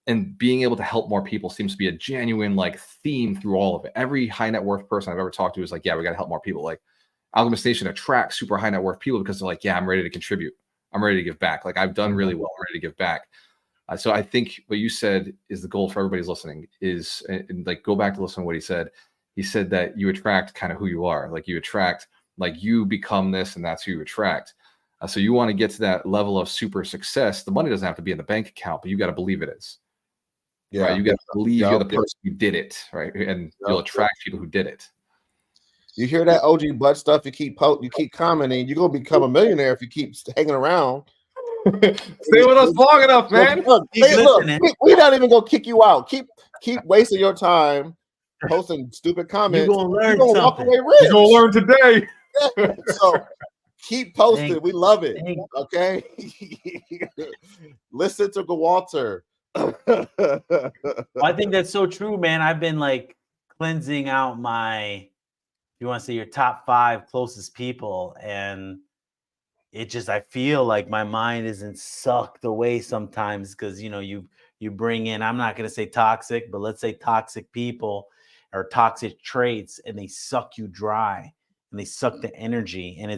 and being able to help more people seems to be a genuine like theme through all of it. Every high net worth person I've ever talked to is like, yeah, we got to help more people. Like Alchemist Nation attracts super high net worth people because they're like, yeah, I'm ready to contribute. I'm ready to give back. Like I've done really well. I'm ready to give back. So I think what you said is the goal for everybody's listening is and like go back to listen to what he said. He said that you attract kind of who you are. Like you attract, like you become this, and that's who you attract. So you want to get to that level of super success. The money doesn't have to be in the bank account, but you got to believe it is. Right. yeah, You got to believe you're yep, the person who did it. Right. And yep. you'll attract people who did it. You hear that OG Blood stuff? You keep commenting. You're gonna become a millionaire if you keep hanging around. Stay with us long enough, man. Look, Keep hey, look, listening. we're not even gonna kick you out. Keep wasting your time posting stupid You comments. gonna You're learn gonna walk something. away You're going to rich. learn today. So keep posting. Thank, We love it. thank. Okay. Listen to Gualter. I think that's so true, man. I've been like cleansing out if you want to say your top 5 closest people, and it just I feel like my mind isn't sucked away sometimes because you bring in, I'm not going to say toxic, but let's say toxic people or toxic traits, and they suck you dry and they suck the energy. And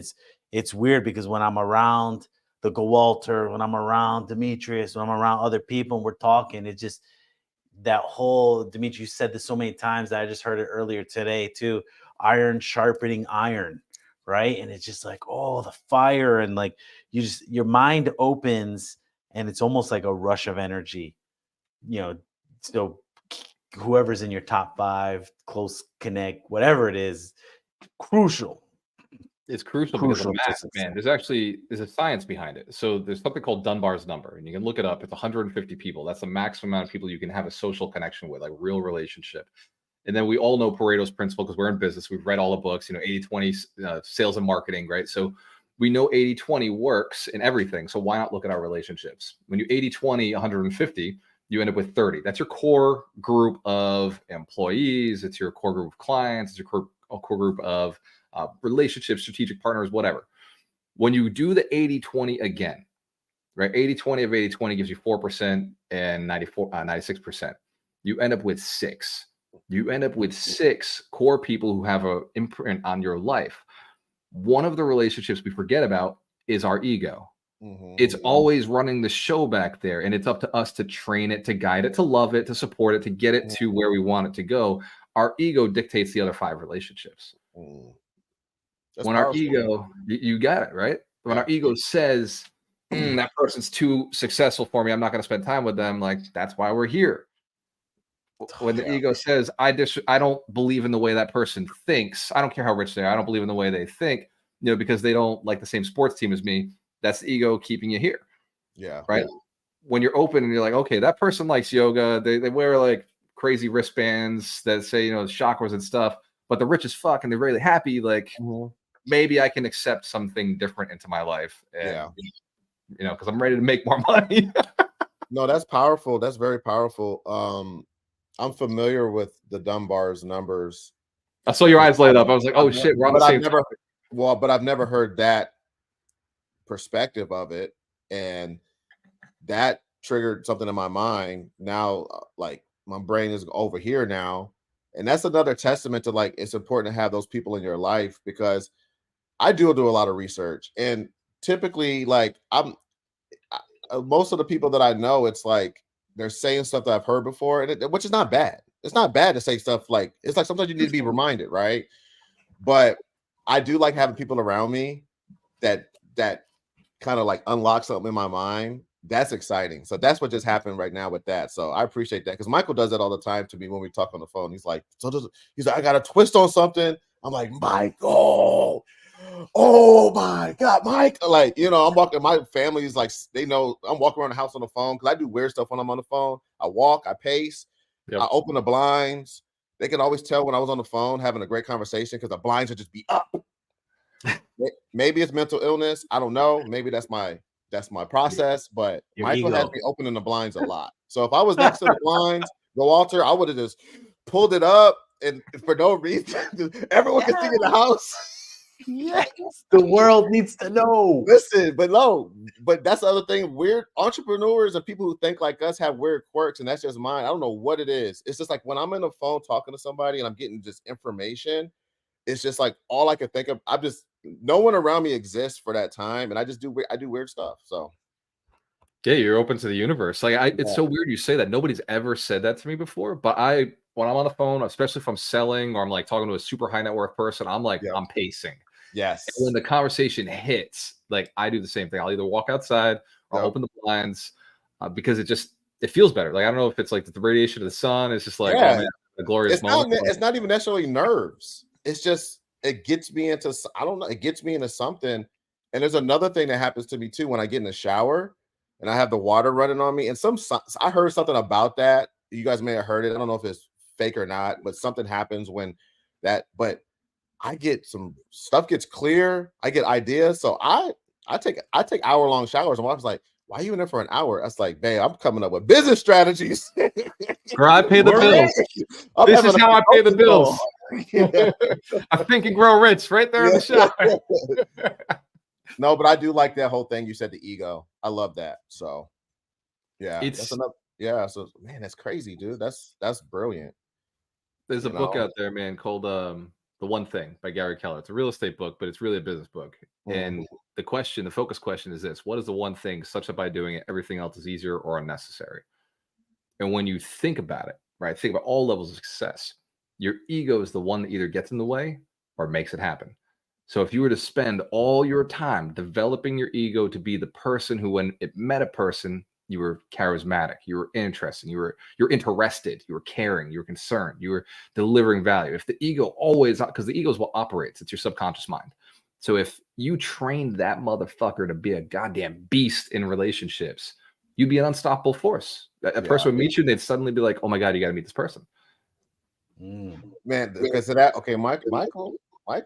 it's weird because when I'm around the Gualter, when I'm around Demetrius, when I'm around other people and we're talking, it just that whole Dimitri, you said this so many times that I just heard it earlier today too. Iron sharpening iron, right? And it's just like, oh, the fire, and like your mind opens, and it's almost like a rush of energy, you know. So whoever's in your top 5, close connect, whatever it is, crucial, It's crucial because of crucial the to math, success. man. There's a science behind it. So there's something called Dunbar's number, and you can look it up. It's 150 people. That's the maximum amount of people you can have a social connection with, like real relationship. And then we all know Pareto's principle because we're in business. We've read all the books, 80-20 sales and marketing, right? So we know 80-20 works in everything. So why not look at our relationships? When you 80-20, 150, you end up with 30. That's your core group of employees. It's your core group of clients. It's your core group of relationships, strategic partners, whatever. When you do the 80-20 again, right? 80-20 of 80-20 gives you 4% and 96%. You end up with 6. You end up with 6 core people who have an imprint on your life. One of the relationships we forget about is our ego. It's always running the show back there, and it's up to us to train it, to guide it, to love it, to support it, to get it to where we want it to go. Our ego dictates the other 5 relationships. When our ego, you got it, right? When our ego says, that person's too successful for me, I'm not going to spend time with them, like, that's why we're here. When the ego says, I don't believe in the way that person thinks, I don't care how rich they are, I don't believe in the way they think, because they don't like the same sports team as me, that's the ego keeping you here. Yeah. Right. Yeah. When you're open and you're like, okay, that person likes yoga, they wear like crazy wristbands that say, chakras and stuff, but they're rich as fuck and they're really happy, like, maybe I can accept something different into my life. And, because I'm ready to make more money. No, that's powerful. That's very powerful. I'm familiar with the Dunbar's numbers. I saw your eyes light up. I was like, oh shit, we're on the same topic. But I've never heard that perspective of it. And that triggered something in my mind. Now, like, my brain is over here now. And that's another testament to, like, it's important to have those people in your life, because I do a lot of research. And typically, like, most of the people that I know, it's like they're saying stuff that I've heard before, which is not bad. It's not bad to say stuff like, it's like sometimes you need to be reminded, right? But I do like having people around me that kind of like unlock something in my mind. That's exciting. So that's what just happened right now with that. So I appreciate that, because Michael does that all the time to me when we talk on the phone. He's like, I got a twist on something. I'm like, Michael, oh my God, Mike. Like, I'm walking, my family's like, they know I'm walking around the house on the phone, because I do weird stuff when I'm on the phone. I walk, I pace, I open the blinds. They can always tell when I was on the phone having a great conversation, because the blinds would just be up. Maybe it's mental illness. I don't know. Maybe that's my process, but Michael has me opening the blinds a lot. So if I was next to the blinds, Gualter, I would have just pulled it up, and for no reason, everyone can see in the house. Yes, the world needs to know. Listen, but that's the other thing. Weird entrepreneurs and people who think like us have weird quirks, and that's just mine. I don't know what it is. It's just like when I'm on the phone talking to somebody and I'm getting just information, it's just like all I can think of. No one around me exists for that time, and I do weird stuff. So yeah, you're open to the universe. Like, it's so weird you say that. Nobody's ever said that to me before, but when I'm on the phone, especially if I'm selling or I'm like talking to a super high net worth person, I'm like, I'm pacing. Yes. And when the conversation hits, like, I do the same thing. I'll either walk outside or open the blinds, because it feels better. Like, I don't know if it's like the radiation of the sun. It's just like, oh man, a glorious moment. It's not even necessarily nerves. It's just, it gets me into, I don't know, it gets me into something. And there's another thing that happens to me too when I get in the shower and I have the water running on me. And I heard something about that. You guys may have heard it. I don't know if it's fake or not, but something happens when but I get some stuff gets clear. I get ideas. So I take hour-long showers, and my wife's like, why are you in there for an hour? I was like, babe, I'm coming up with business strategies. Girl, I pay the bills. This is how I pay the bills. I think and grow rich right there in the shower. No, but I do like that whole thing you said, the ego. I love that. So yeah, that's enough. Yeah. So man, that's crazy, dude. That's brilliant. There's a book out there, man, called The One Thing by Gary Keller. It's a real estate book, but it's really a business book. And the focus question is this: what is the one thing such that by doing it, everything else is easier or unnecessary? And when you think about it, right, think about all levels of success, your ego is the one that either gets in the way or makes it happen. So if you were to spend all your time developing your ego to be the person who, when it met a person, you were charismatic, you were interesting, you're interested, you were caring, you were concerned, you were delivering value. If the ego always, because the ego is what operates, it's your subconscious mind. So if you trained that motherfucker to be a goddamn beast in relationships, you'd be an unstoppable force. A person would meet you and they'd suddenly be like, oh my God, you got to meet this person. Man, because of that, okay, Michael.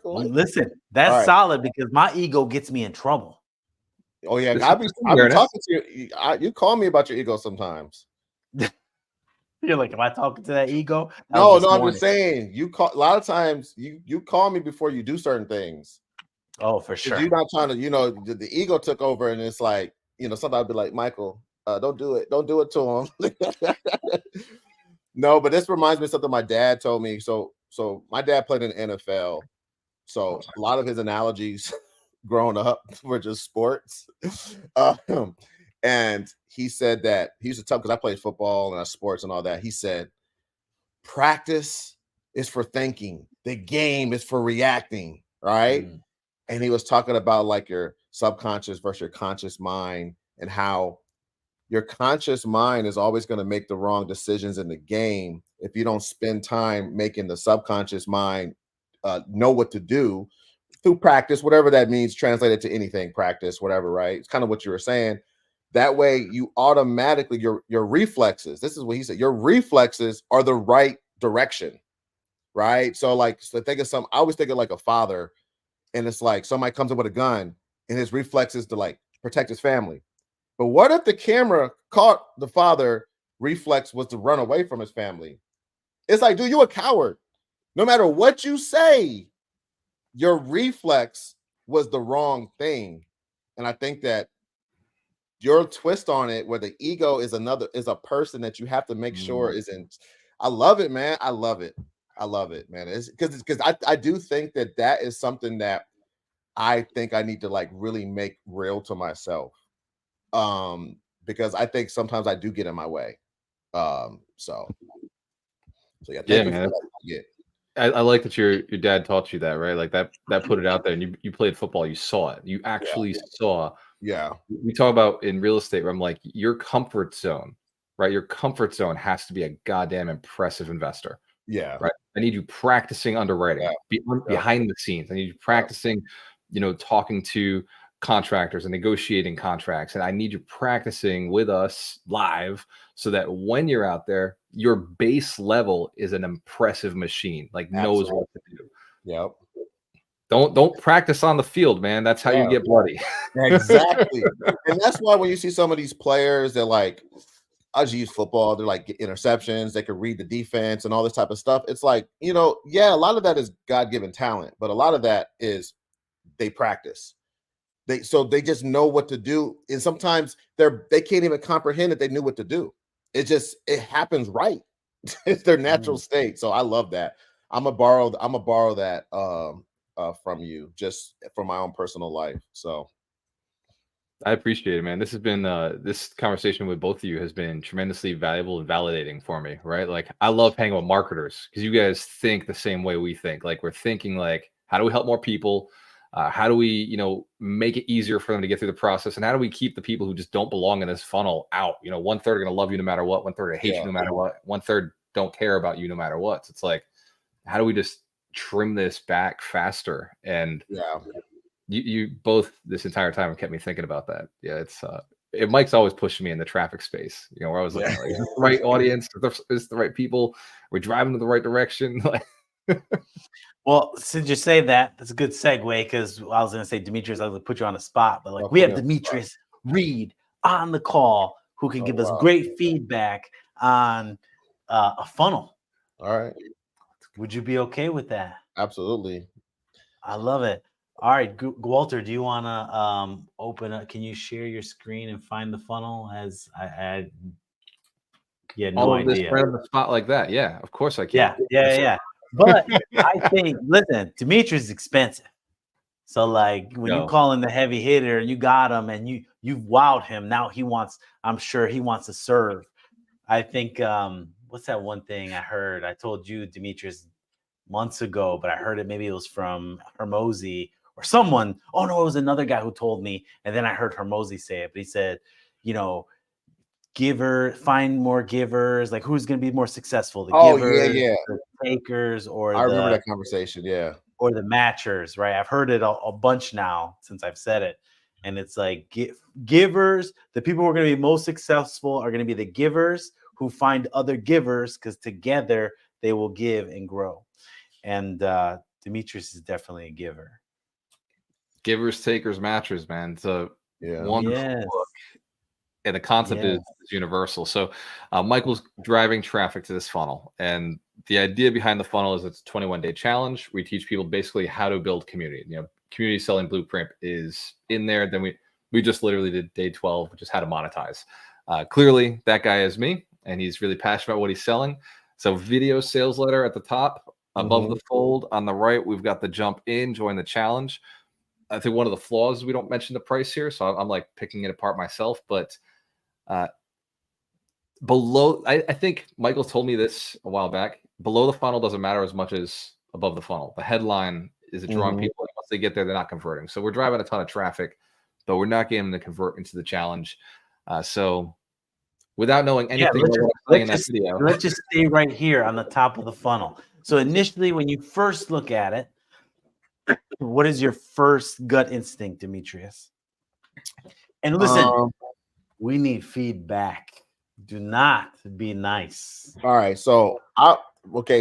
Listen, that's solid, because my ego gets me in trouble. Oh yeah, I'll be talking to you. You call me about your ego sometimes. You're like, am I talking to that ego? No, I'm just saying. You call a lot of times. You call me before you do certain things. Oh, for sure. You're not trying to. The ego took over, and it's like sometimes I'd be like, Michael, don't do it. Don't do it to him. No, but this reminds me of something my dad told me. So my dad played in the NFL. So a lot of his analogies growing up were just sports. And he said that he used to tell, because I played football and sports and all that. He said, practice is for thinking. The game is for reacting, right? And he was talking about like your subconscious versus your conscious mind, and how your conscious mind is always going to make the wrong decisions in the game if you don't spend time making the subconscious mind know what to do through practice, whatever that means, translated to anything, practice, whatever, right? It's kind of what you were saying. That way you automatically, your reflexes, this is what he said, your reflexes are the right direction, right? So think of I always think of like a father, and it's like somebody comes up with a gun and his reflexes to like protect his family. But what if the camera caught the father reflex was to run away from his family? It's like, dude, you a coward. No matter what you say, your reflex was the wrong thing. And I think that your twist on it, where the ego is a person that you have to make sure isn't. I love it, man. I love it, man. It's because I do think that is something that I think I need to like really make real to myself. Because I think sometimes I do get in my way. So yeah, thank you man. for that. Yeah. I like that your dad taught you that, right? Like that put it out there, and you played football, you saw it. You actually saw. Yeah. We talk about in real estate where I'm like, your comfort zone, right? Your comfort zone has to be a goddamn impressive investor. Yeah. Right. I need you practicing underwriting behind the scenes. I need you practicing, talking to contractors and negotiating contracts. And I need you practicing with us live so that when you're out there, your base level is an impressive machine, like knows what to do. Yep. Don't practice on the field, man. That's how you get bloody. Exactly. And that's why when you see some of these players, they're like, I just use football. They're like interceptions. They can read the defense and all this type of stuff. It's like, a lot of that is God-given talent, but a lot of that is they practice. They just know what to do. And sometimes they can't even comprehend that they knew what to do. It happens right. It's their natural state. So I love that. I'm gonna borrow that from you just for my own personal life. So I appreciate it, man. This has been this conversation with both of you has been tremendously valuable and validating for me, right? Like I love hanging with marketers because you guys think the same way we think. Like we're thinking like, how do we help more people? How do we, make it easier for them to get through the process? And how do we keep the people who just don't belong in this funnel out? 1/3 are going to love you no matter what. 1/3 are going to hate you no matter what. 1/3 don't care about you no matter what. So it's like, how do we just trim this back faster? And you both this entire time have kept me thinking about that. Yeah, it's Mike's always pushing me in the traffic space, where I was like, is this the right audience? Is this the right people? We're driving in the right direction. Well, since you say that, that's a good segue because I was going to say, Demetrius, I was going to put you on the spot, but we have Demetrius Reed on the call who can give us great feedback on a funnel. All right. Would you be okay with that? Absolutely. I love it. All right, Gualter, do you want to open up? Can you share your screen and find the funnel? As I no idea. This right on the spot like that. Yeah, of course I can. Yeah. But I think, listen, Demetrius is expensive. So when you call in the heavy hitter, you got him and you've wowed him. Now I'm sure he wants to serve. I think what's that one thing I heard? I told you, Demetrius, months ago, but I heard it, maybe it was from Hermosi or someone. Oh no, it was another guy who told me, and then I heard Hermosi say it, but he said, find more givers, like who's going to be more successful, the givers, the takers, or I remember that conversation, or the matchers, right? I've heard it a bunch now since I've said it, and it's like givers, the people who are going to be most successful are going to be the givers who find other givers, because together they will give and grow. And Demetrius is definitely a giver. Givers, takers, matchers, man. It's a wonderful book. And the concept is universal. So Michael's driving traffic to this funnel. And the idea behind the funnel is it's a 21-day challenge. We teach people basically how to build community. Community selling blueprint is in there. Then we just literally did day 12, which is how to monetize. Clearly, that guy is me, and he's really passionate about what he's selling. So video sales letter at the top, above the fold. On the right, we've got the jump in, join the challenge. I think one of the flaws is we don't mention the price here. So I'm like picking it apart myself. But below, I think Michael told me this a while back. Below the funnel doesn't matter as much as above the funnel. The headline is drawing people. Once they get there, they're not converting. So we're driving a ton of traffic, but we're not getting them to convert into the challenge. So without knowing anything let's just stay right here on the top of the funnel. So initially, when you first look at it, what is your first gut instinct, Demetrius? And listen, we need feedback. Do not be nice. All right. So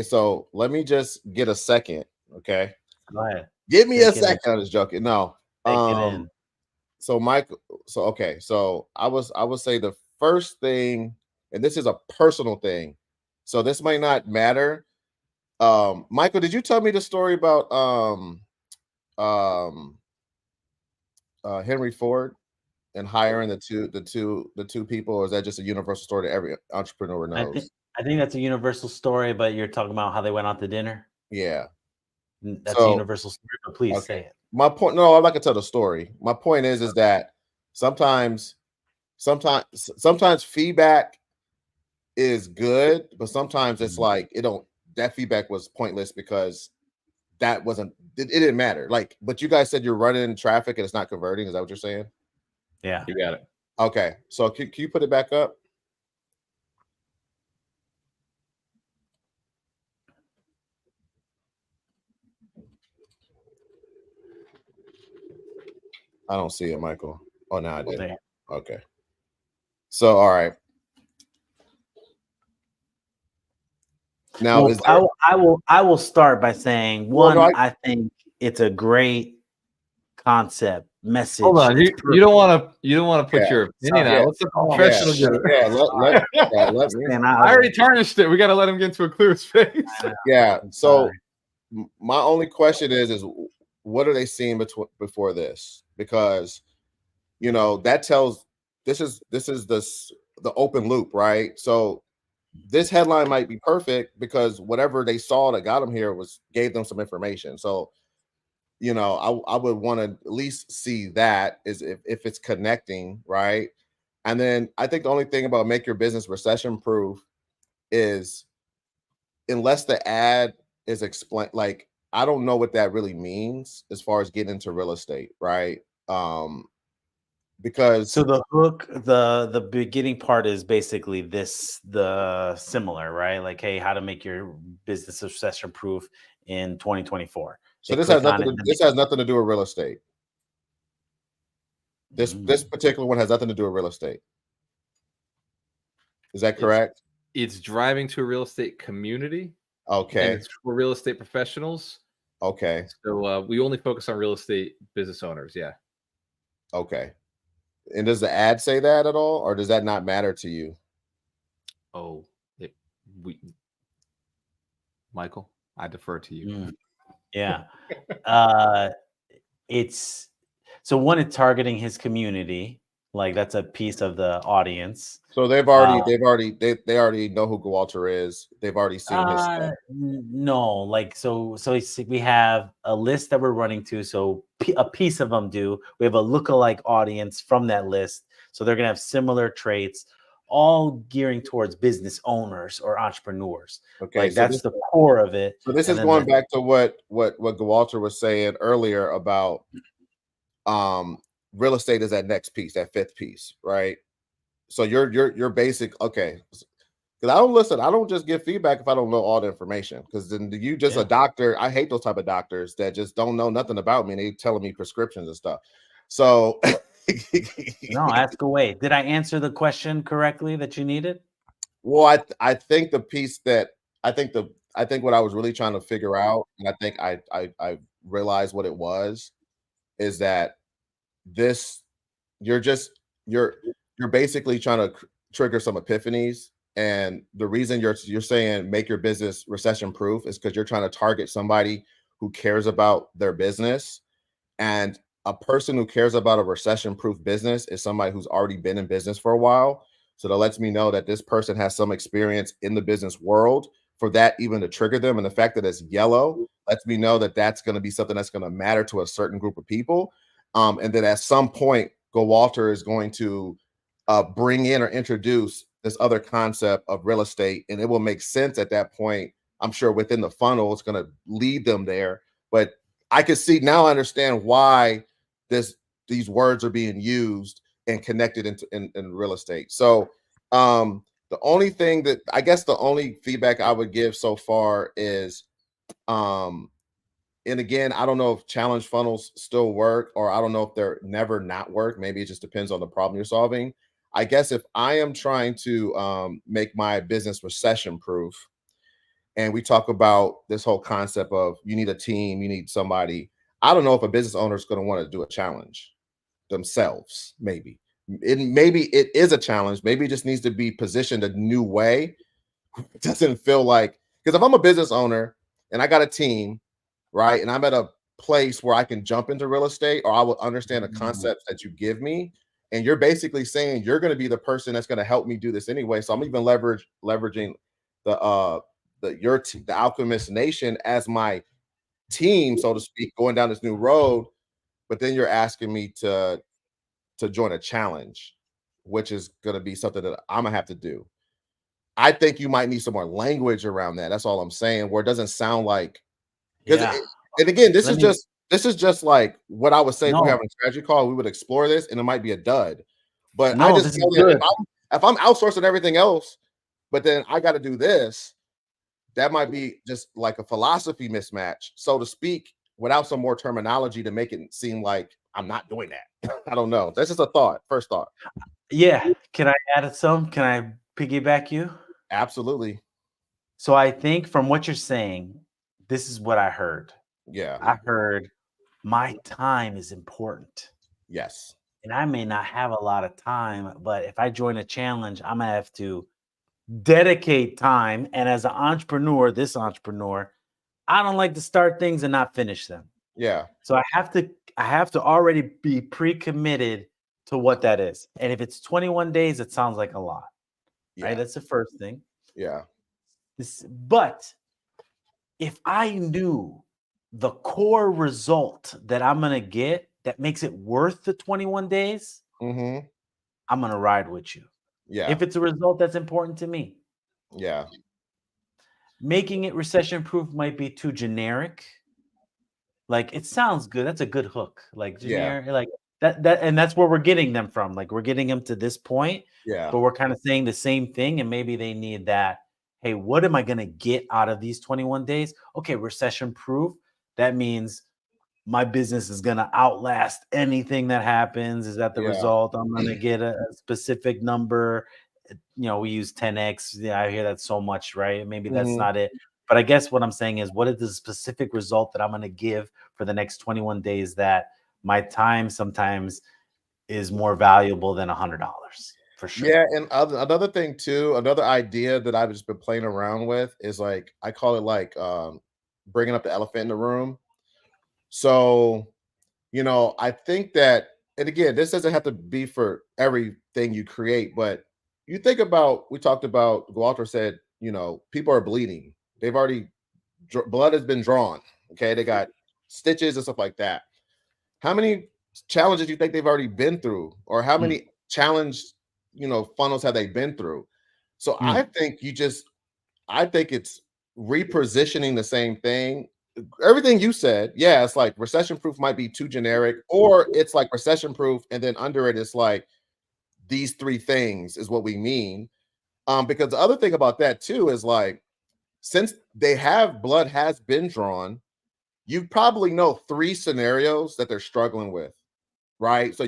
so let me just get a second. Okay. Go ahead. Give me a second. I'm just joking. No. Take it in. So Michael, so I would say the first thing, and this is a personal thing, so this might not matter. Michael, did you tell me the story about Henry Ford and hiring the two people, or is that just a universal story that every entrepreneur knows? I think that's a universal story, but you're talking about how they went out to dinner. Yeah, that's a universal story. But please say it. My point. No, I'd like to tell the story. My point is that sometimes feedback is good, but sometimes it's like that feedback was pointless because it didn't matter. Like, but you guys said you're running traffic and it's not converting. Is that what you're saying? Yeah, you got it. Okay, so can you put it back up? I don't see it, Michael. Oh, no, I did. Okay. So, all right. Now, I will start by saying I think it's a great concept message. Hold on, you don't want to put your opinion out. Let's professional get it. I already tarnished it. We got to let him get into a clear space. Yeah. So my only question is what are they seeing before this? Because that tells this is the open loop, right? So this headline might be perfect because whatever they saw that got them here gave them some information. So I would want to at least see that is if it's connecting, right? And then I think the only thing about make your business recession proof is unless the ad is explained, like I don't know what that really means as far as getting into real estate, right? Because so the hook, the beginning part is basically the similar, right? Like, hey, how to make your business recession proof in 2024. So this has nothing to do with real estate. This particular one has nothing to do with real estate. Is that correct? It's driving to a real estate community. Okay. And it's for real estate professionals. Okay. So we only focus on real estate business owners. Yeah. Okay. And does the ad say that at all, or does that not matter to you? Oh, Michael, I defer to you. Yeah. It's so one, it's targeting his community. Like that's a piece of the audience. So they already know who Gualter is. They've already seen his stuff. No, like so we have a list that we're running to. So a piece of them do. We have a lookalike audience from that list. So they're gonna have similar traits, all gearing towards business owners or entrepreneurs. Okay, like so that's the core of it. So this is going back to what Gualter was saying earlier about real estate is that next piece, that fifth piece, right? So your basic, okay, because I don't just give feedback if I don't know all the information, because then you just a doctor. I hate those type of doctors that just don't know nothing about me and they telling me prescriptions and stuff. So no, ask away. Did I answer the question correctly that you needed? Well, I think the piece that I think what I was really trying to figure out, and I think I realized what it was, is that you're you're basically trying to trigger some epiphanies. And the reason you're saying make your business recession proof is because you're trying to target somebody who cares about their business. And a person who cares about a recession proof business is somebody who's already been in business for a while. So that lets me know that this person has some experience in the business world for that even to trigger them. And the fact that it's yellow lets me know that that's going to be something that's going to matter to a certain group of people. And then at some point, Gualter is going to bring in or introduce this other concept of real estate, and it will make sense at that point. I'm sure within the funnel, it's going to lead them there. But I can see now, I understand why these words are being used and connected in real estate. So the only thing that I guess the only feedback I would give so far is and again, I don't know if challenge funnels still work, or I don't know if they're never not work. Maybe it just depends on the problem you're solving. I guess if I am trying to make my business recession proof, and we talk about this whole concept of you need a team, you need somebody. I don't know if a business owner is going to want to do a challenge themselves. Maybe it is a challenge. Maybe it just needs to be positioned a new way. It doesn't feel like, because if I'm a business owner and I got a team, right, and I'm at a place where I can jump into real estate, or I will understand the concepts that you give me, and you're basically saying you're going to be the person that's going to help me do this anyway. So I'm even leveraging the Alchemist Nation as my team, so to speak, going down this new road. But then you're asking me to join a challenge, which is going to be something that I'm gonna have to do. I think you might need some more language around that. That's all I'm saying. Where it doesn't sound like, because Yeah. and again, this Let is me just like what I would say if we're no, having a strategy call. We would explore this, and it might be a dud. But I no, just this is know that good. if I'm outsourcing everything else, but then I got to do this, that might be just like a philosophy mismatch, so to speak, without some more terminology to make it seem like I'm not doing that. I don't know. That's just a thought. First thought. Yeah. Can I add some? Can I piggyback you? Absolutely. So I think from what you're saying, this is what I heard. Yeah. I heard my time is important. Yes. And I may not have a lot of time, but if I join a challenge, I'm gonna have to dedicate time. And as an entrepreneur, this entrepreneur, I don't like to start things and not finish them. Yeah. So I have to already be pre-committed to what that is. And if it's 21 days, it sounds like a lot, right? Yeah. That's the first thing. Yeah. But if I knew the core result that I'm gonna get that makes it worth the 21 days, Mm-hmm. I'm gonna ride with you. Yeah. If it's a result that's important to me. Yeah. Making it recession proof might be too generic. Like it sounds good. That's a good hook. Like Yeah. generic, like that, and that's where we're getting them from. Like we're getting them to this point, Yeah. but we're kind of saying the same thing, and maybe they need that. Hey, what am I gonna get out of these 21 days? Okay, recession proof. That means my business is going to outlast anything that happens. Is that the Yeah. result? I'm going to get a specific number. We use 10x. Yeah, I hear that so much, right? Maybe that's Mm-hmm. not it. But I guess what I'm saying is, what is the specific result that I'm going to give for the next 21 days that my time sometimes is more valuable than $100 for sure? Yeah, and another thing too, another idea that I've just been playing around with is like I call it like bringing up the elephant in the room. So, I think that, and again, this doesn't have to be for everything you create, but you think about, we talked about, Gualter said, people are bleeding. They've already, blood has been drawn. Okay. They got stitches and stuff like that. How many challenges do you think they've already been through? Or how Mm, many challenge, funnels have they been through? So mm, I think it's repositioning the same thing. Everything you said, yeah, it's like recession proof might be too generic, or it's like recession proof, and then under it, it's like these three things is what we mean. Because the other thing about that too is like, since they have blood has been drawn, you probably know three scenarios that they're struggling with, right? So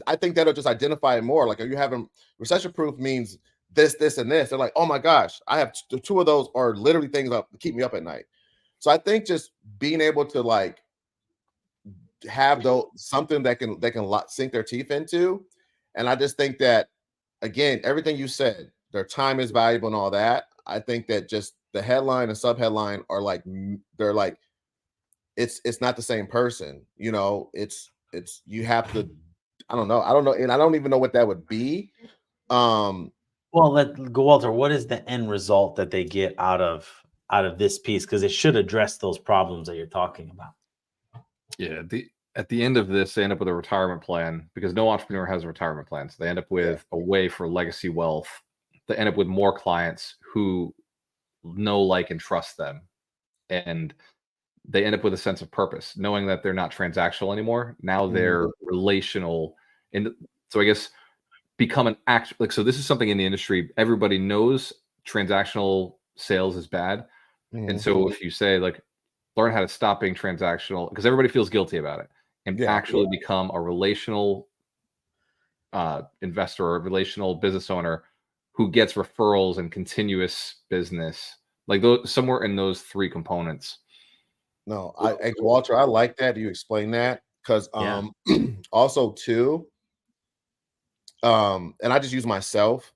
I think that'll just identify it more. Like, are you having recession proof means this, and this? They're like, oh my gosh, I have two of those are literally things that keep me up at night. So I think just being able to like have those something that can sink their teeth into, and I just think that again, everything you said, their time is valuable and all that. I think that just the headline and subheadline are like they're like it's not the same person. It's you have to. I don't know, and I don't even know what that would be. Well, let go, Walter. What is the end result that they get out of this piece? Because it should address those problems that you're talking about. Yeah. At the end of this, they end up with a retirement plan because no entrepreneur has a retirement plan. So they end up with a way for legacy wealth. They end up with more clients who know, like, and trust them. And they end up with a sense of purpose, knowing that they're not transactional anymore. Now they're relational. And so I guess become an act like, so this is something in the industry, everybody knows transactional sales is bad. And so if you say, like, learn how to stop being transactional, because everybody feels guilty about it, and actually become a relational investor or a relational business owner who gets referrals and continuous business, like those, somewhere in those three components. No, Walter, I like that. You explain that because also too, and I just use myself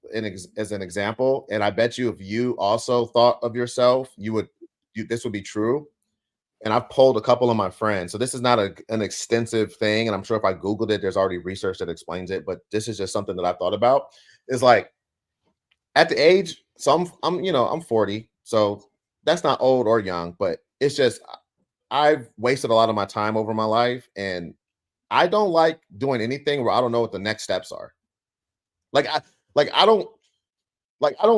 as an example, and I bet you if you also thought of yourself, this would be true. And I've polled a couple of my friends, so this is not an extensive thing, and I'm sure if I Googled it, there's already research that explains it. But this is just something that I thought about. Is like at the age, so I'm 40, so that's not old or young, but it's just I've wasted a lot of my time over my life, and I don't like doing anything where I don't know what the next steps are. Like I don't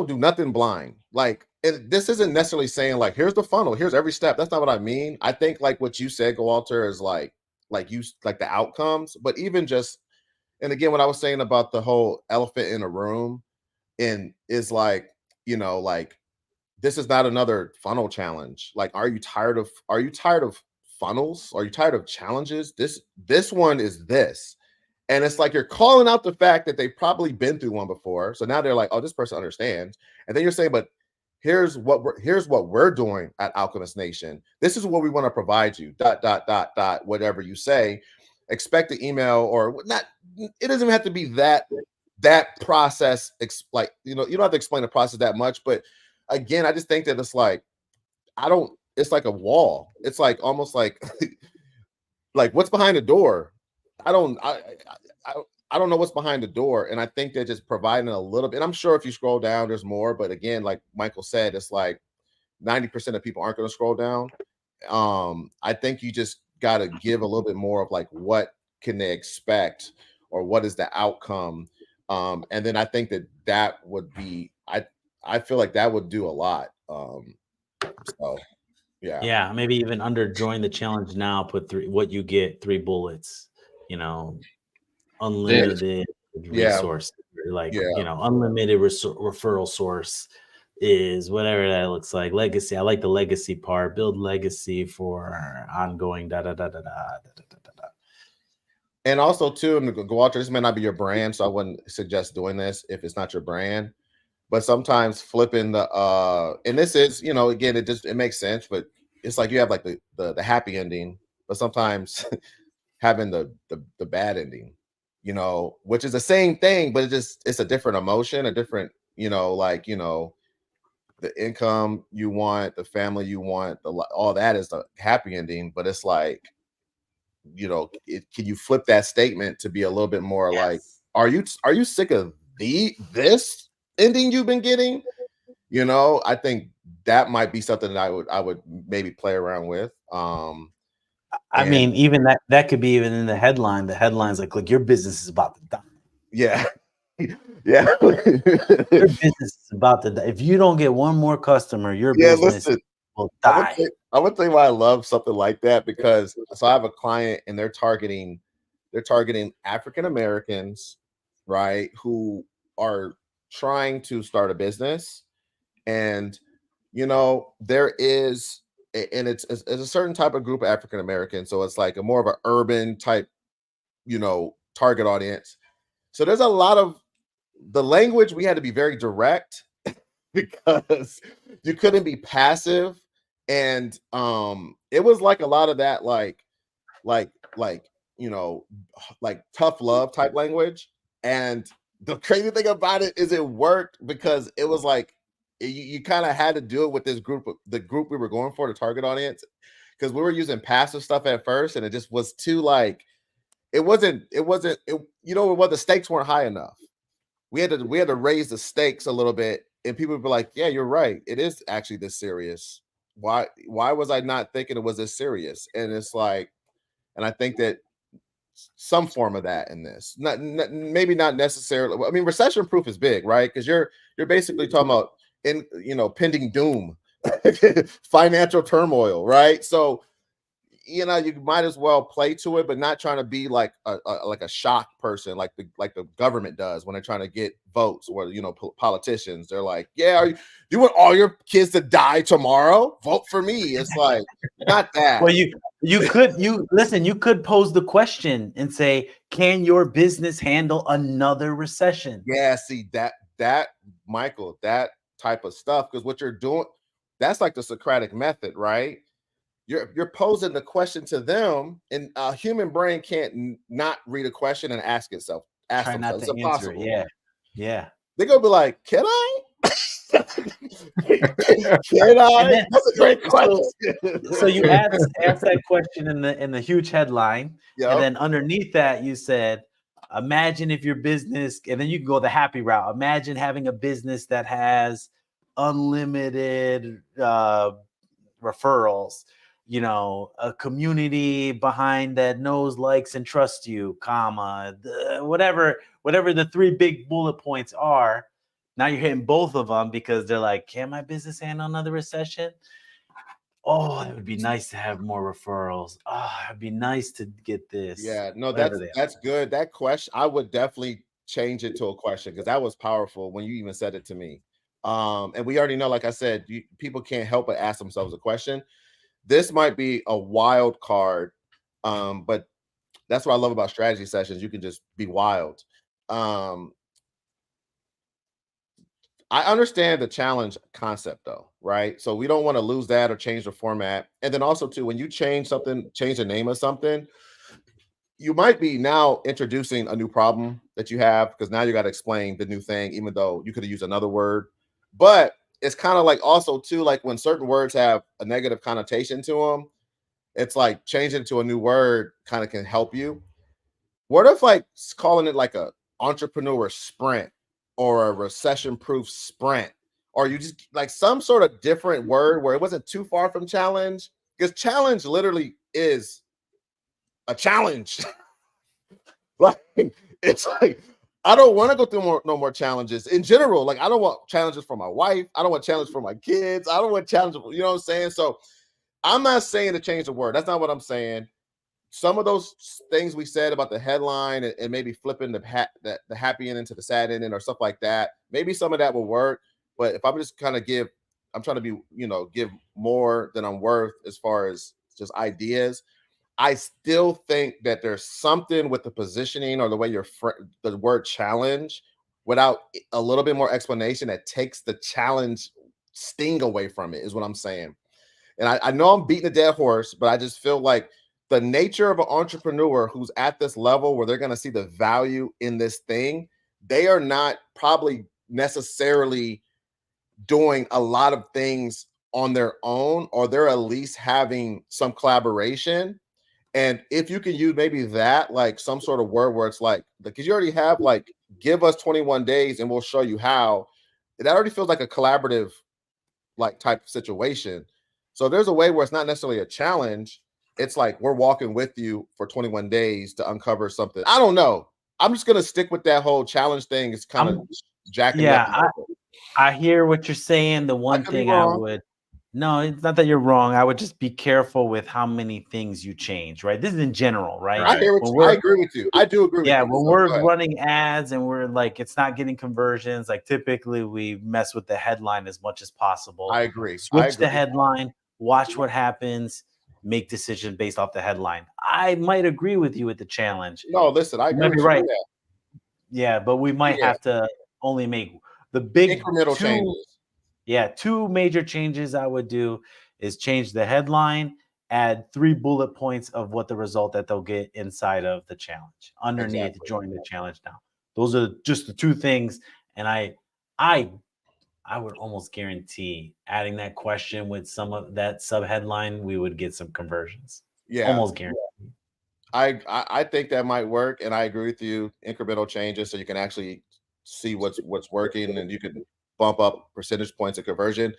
do nothing blind. Like, and this isn't necessarily saying like here's the funnel, here's every step. That's not what I mean. I think like what you said, Walter, is like the outcomes, but even just, and again, what I was saying about the whole elephant in a room, and is like, like this is not another funnel challenge. Like, are you tired of funnels? Are you tired of challenges? This one is this. And it's like you're calling out the fact that they've probably been through one before. So now they're like, oh, this person understands. And then you're saying, but here's what we're doing at Alchemist Nation. This is what we want to provide you. ... Whatever you say, expect the email or not. It doesn't have to be that process. Like, you don't have to explain the process that much. But again, I just think that it's like, it's like a wall. It's like almost like like what's behind the door. I don't know what's behind the door. And I think they're just providing a little bit. And I'm sure if you scroll down, there's more. But again, like Michael said, it's like 90% of people aren't going to scroll down. I think you just got to give a little bit more of like what can they expect or what is the outcome. And then I think that would be, I feel like that would do a lot. So yeah. Yeah, maybe even under join the challenge now, put what you get, 3 bullets, unlimited resource, like, unlimited referral source is whatever that looks like. Legacy. I like the legacy part. Build legacy for ongoing da da da da da da da da da. And also too, Gualter, this may not be your brand, so I wouldn't suggest doing this if it's not your brand. But sometimes flipping the and this is, again, it makes sense, but it's like you have like the happy ending, but sometimes having the bad ending, which is the same thing, but it's a different emotion, a different, the income you want, the family you want, all that is the happy ending, but it's like, can you flip that statement to be a little bit more like, are you sick of this ending you've been getting? I think that might be something that I would maybe play around with. I mean, even that could be even in the headline. The headline's like, look, your business is about to die. Yeah. Yeah. Your business is about to die. If you don't get one more customer, your business will die. I would say why I love something like that, because so I have a client and they're targeting African Americans, right, who are trying to start a business. And there is, and it's a certain type of group of African American, so it's like a more of an urban type, target audience. So there's a lot of the language we had to be very direct because you couldn't be passive, and it was like a lot of that like tough love type language. And the crazy thing about it is it worked because it was like you kind of had to do it with this group, the group we were going for, the target audience, because we were using passive stuff at first, and it just was too like it wasn't the stakes weren't high enough. We had to raise the stakes a little bit, and people would be like, "Yeah, you're right. It is actually this serious. Why was I not thinking it was this serious?" And it's like, and I think that some form of that in this, maybe not necessarily. I mean, recession proof is big, right? Because you're basically talking about pending doom, financial turmoil, right? So you might as well play to it, but not trying to be like a shock person, like the government does when they're trying to get votes, or politicians. They're like, "Yeah, you want all your kids to die tomorrow? Vote for me." It's like not that. Well, you could pose the question and say, "Can your business handle another recession?" Yeah, see that Michael, that type of stuff, because what you're doing, that's like the Socratic method, right? You're posing the question to them, and a human brain can't not read a question and ask Try not themselves. to It's answer it. impossible. Yeah. They're gonna be like, "Can I? Can And I?" then That's a great question. so you ask that question in the huge headline, and Yep. then underneath that you said, "Imagine if your business," and then you can go the happy route. Imagine having a business that has unlimited referrals, a community behind that knows, likes, and trusts you, comma, whatever the three big bullet points are. Now you're hitting both of them because they're like, "Can my business handle another recession? Oh, it would be nice to have more referrals. Oh, it'd be nice to get this." Yeah, no, Whatever they are. that's good. That question, I would definitely change it to a question, because that was powerful when you even said it to me. And we already know, like I said, people can't help but ask themselves a question. This might be a wild card, but that's what I love about strategy sessions. You can just be wild. Um, I understand the challenge concept though, right? So we don't want to lose that or change the format. And then also too, when you change the name of something, you might be now introducing a new problem that you have, because now you got to explain the new thing, even though you could have used another word. But it's kind of like also too, like when certain words have a negative connotation to them, it's like changing it to a new word kind of can help you. What if like calling it like a entrepreneur sprint, or a recession proof sprint, or you just like some sort of different word where it wasn't too far from challenge? Because challenge literally is a challenge. Like it's like I don't want to go through no more challenges in general. Like I don't want challenges for my wife. I don't want challenges for my kids. I don't want challenges. You know what I'm saying? So I'm not saying to change the word. That's not what I'm saying. Some of those things we said about the headline, and maybe flipping the happy ending to the sad ending or stuff like that, maybe some of that will work. But if I'm just kind of I'm trying to be, give more than I'm worth as far as just ideas. I still think that there's something with the positioning or the way the word challenge, without a little bit more explanation, that takes the challenge sting away from it, is what I'm saying. And I know I'm beating a dead horse, but I just feel like the nature of an entrepreneur who's at this level where they're going to see the value in this thing, they are not probably necessarily doing a lot of things on their own, or they're at least having some collaboration. And if you can use maybe that, like some sort of word where it's like, because you already have like, give us 21 days and we'll show you how. That already feels like a collaborative like type situation. So there's a way where it's not necessarily a challenge. It's like we're walking with you for 21 days to uncover something. I don't know. I'm just gonna stick with that whole challenge thing. It's kind of jacking me up. I hear what you're saying. The I one could be thing I wrong. would No, it's not that you're wrong. I would just be careful with how many things you change, right? This is in general, right? I hear what I agree with you. I do agree with you. When we're running ads and we're like, it's not getting conversions, like typically we mess with the headline as much as possible. I agree. Switch the headline, watch what happens, make decisions based off the headline. I might agree with you with the challenge. No, listen, I agree. You might be right. Yeah, but we might have to only make the big incremental changes. Yeah, two major changes I would do is change the headline, add 3 bullet points of what the result that they'll get inside of the challenge. Underneath, join the challenge now. Those are just the two things. And I would almost guarantee adding that question with some of that sub headline, we would get some conversions. Yeah, almost guaranteed. I think that might work, and I agree with you. Incremental changes, so you can actually see what's working, and you can bump up percentage points of conversion.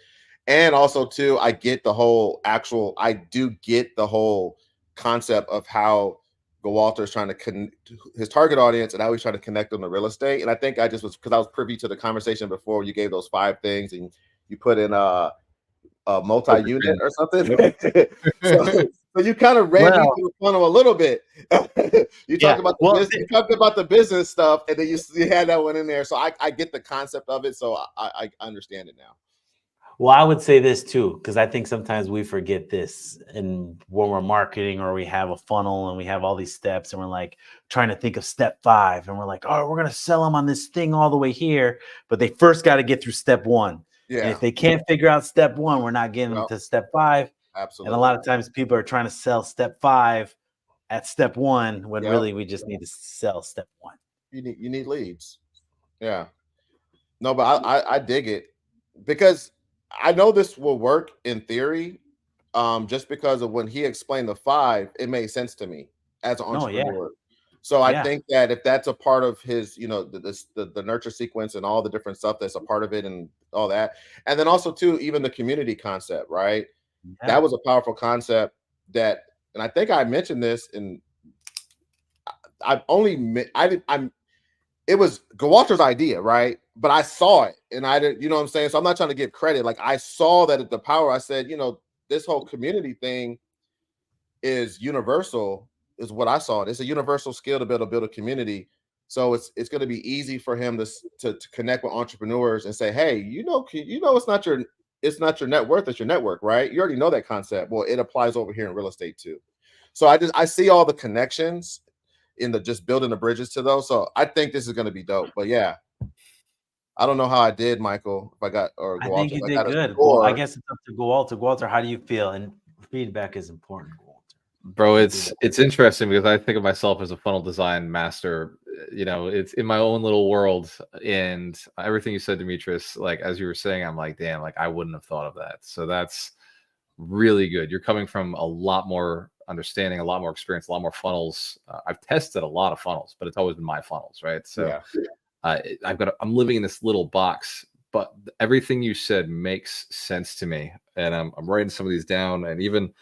And also, too, I get the whole I do get the whole concept of how Gualter is trying to his target audience and how he's trying to connect them to real estate. And I think I just was because I was privy to the conversation before you gave those 5 things and you put in a multi-unit or something. So you kind of ran me through the funnel a little bit. You talked about you talked about the business stuff, and then you had that one in there. So I get the concept of it. So I understand it now. Well, I would say this too, because I think sometimes we forget this, and when we're marketing or we have a funnel and we have all these steps, and we're like trying to think of step 5, and we're like, oh, we're gonna sell them on this thing all the way here, but they first got to get through step 1. Yeah. And if they can't figure out step 1, we're not getting them to step 5. Absolutely. And a lot of times people are trying to sell step 5 at step 1 when really we just need to sell step 1. You need leads. Yeah. No, but I dig it because I know this will work in theory. Just because of when he explained the 5, it made sense to me as an entrepreneur. So I think that if that's a part of his, the nurture sequence and all the different stuff that's a part of it and all that, and then also too, even the community concept, right? Yeah. That was a powerful concept and I think I mentioned this it was Gualter's idea, right? But I saw it and I didn't, you know what I'm saying? So I'm not trying to give credit. Like I saw that at the power, I said, this whole community thing is universal, is what I saw. It's a universal skill to build a community. So it's going to be easy for him to connect with entrepreneurs and say, hey, it's not your net worth, it's your network, right? You already know that concept. Well, it applies over here in real estate too. So I see all the connections in the just building the bridges to those. So I think this is going to be dope. But yeah, I don't know how I did, Michael. If I got or I think you did good. Well, I guess it's up to Gualter. Gualter, how do you feel? And feedback is important, Gualter. Bro, it's interesting because I think of myself as a funnel design master. It's in my own little world, and everything you said, Demetrius, like as you were saying, I'm like, damn, like I wouldn't have thought of that. So that's really good. You're coming from a lot more understanding, a lot more experience, a lot more funnels. I've tested a lot of funnels, but it's always been my funnels, right? So I'm living in this little box, but everything you said makes sense to me, and I'm writing some of these down, and even.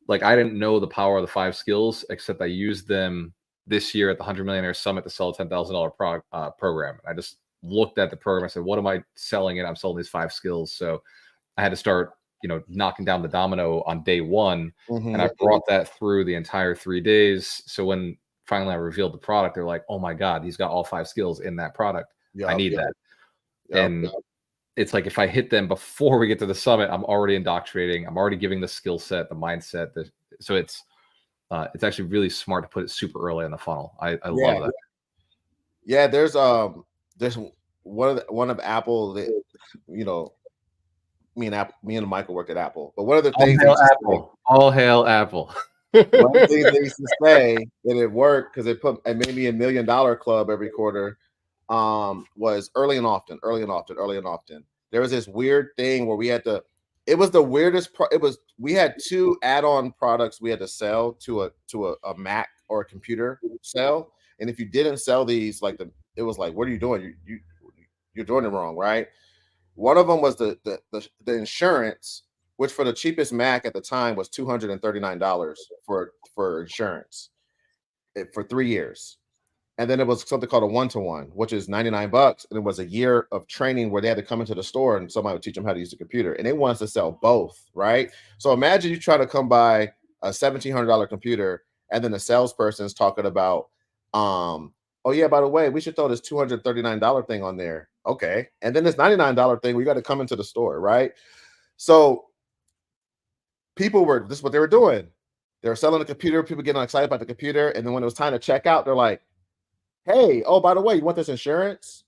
Like I didn't know the power of the 5 skills, except I used them this year at the 100 Millionaire Summit to sell a $10,000 program. I just looked at the program. I said, "What am I selling it? I'm selling these 5 skills." So I had to start, knocking down the domino on day 1, and I brought that through the entire 3 days. So when finally I revealed the product, they're like, "Oh my God, he's got all 5 skills in that product. I need that." And it's like if I hit them before we get to the summit, I'm already indoctrinating. I'm already giving the skill set, the mindset. So it's actually really smart to put it super early in the funnel. I love that. Yeah, there's one of Apple that me and Michael worked at Apple. But one of the things all hail Apple. One of the things they used to say that it worked because it made me $1 million club every quarter. Was early and often. There was this weird thing where we had to. It was the weirdest. We had 2 add-on products we had to sell to a Mac or a computer sell, and if you didn't sell these, it was like, what are you doing? You're doing it wrong, right? One of them was the insurance, which for the cheapest Mac at the time was $239 for insurance for 3 years. And then it was something called a 1-to-1, which is $99. And it was a year of training where they had to come into the store and somebody would teach them how to use the computer. And they wanted to sell both, right? So imagine you try to come buy a $1,700 computer and then the salesperson's talking about, oh yeah, by the way, we should throw this $239 thing on there. Okay. And then this $99 thing, we got to come into the store, right? So this is what they were doing. They were selling the computer, people getting excited about the computer. And then when it was time to check out, they're like, hey, oh, by the way, you want this insurance?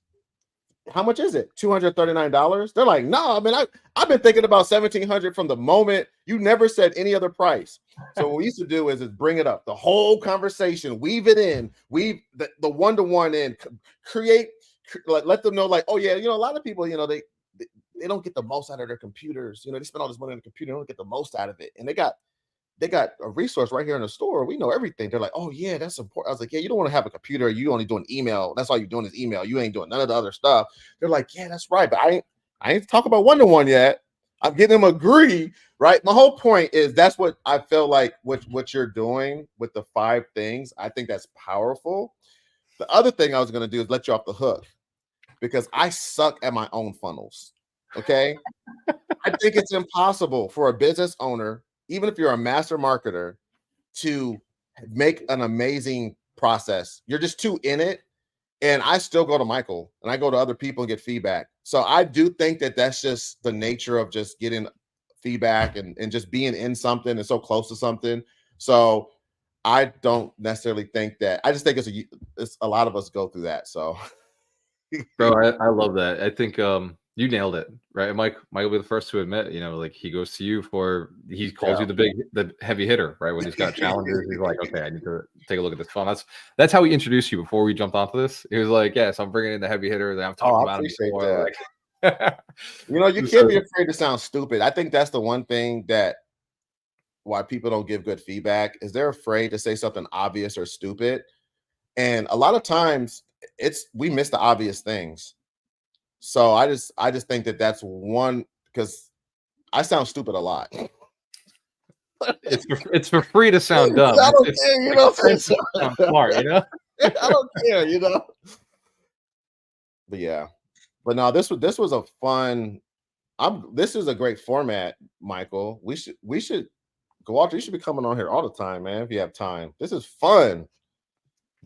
how much is it? $239. They're like, no, I mean, I've been thinking about $1,700 from the moment you never said any other price. So what we used to do is bring it up, the whole conversation, weave it in, weave the one-to-one in, create, let them know, like, oh yeah, a lot of people, they don't get the most out of their computers. They spend all this money on the computer, they don't get the most out of it. And they got a resource right here in the store. We know everything. They're like, oh yeah, that's important. I was like, yeah, you don't want to have a computer. You only doing email. That's all you're doing is email. You ain't doing none of the other stuff. They're like, yeah, that's right. But I ain't talking about one-to-one yet. I'm getting them agree, right? My whole point is that's what I feel like what you're doing with the 5 things. I think that's powerful. The other thing I was going to do is let you off the hook because I suck at my own funnels. Okay. I think it's impossible for a business owner, even if you're a master marketer, to make an amazing process. You're just too in it. And I still go to Michael and I go to other people and get feedback. So I do think that that's just the nature of just getting feedback and just being in something and so close to something. So I don't necessarily think that. I just think it's a lot of us go through that. So, bro, I love that. I think you nailed it, right? Mike will be the first to admit, like he goes to you he calls you the heavy hitter, right? When he's got challenges, he's like, okay, I need to take a look at this phone. That's how he introduced you before we jumped onto this. He was like, yes, I'm bringing in the heavy hitter that I'm talking about. Before. Like, you can't be afraid to sound stupid. I think that's the one thing that why people don't give good feedback is they're afraid to say something obvious or stupid. And a lot of times we miss the obvious things. So I just think that that's one, because I sound stupid a lot. It's for free to sound dumb. I don't care, sound smart, I don't care, But yeah, but no, this was a fun. This is a great format, Michael. We should Gualter, you should be coming on here all the time, man. If you have time, this is fun.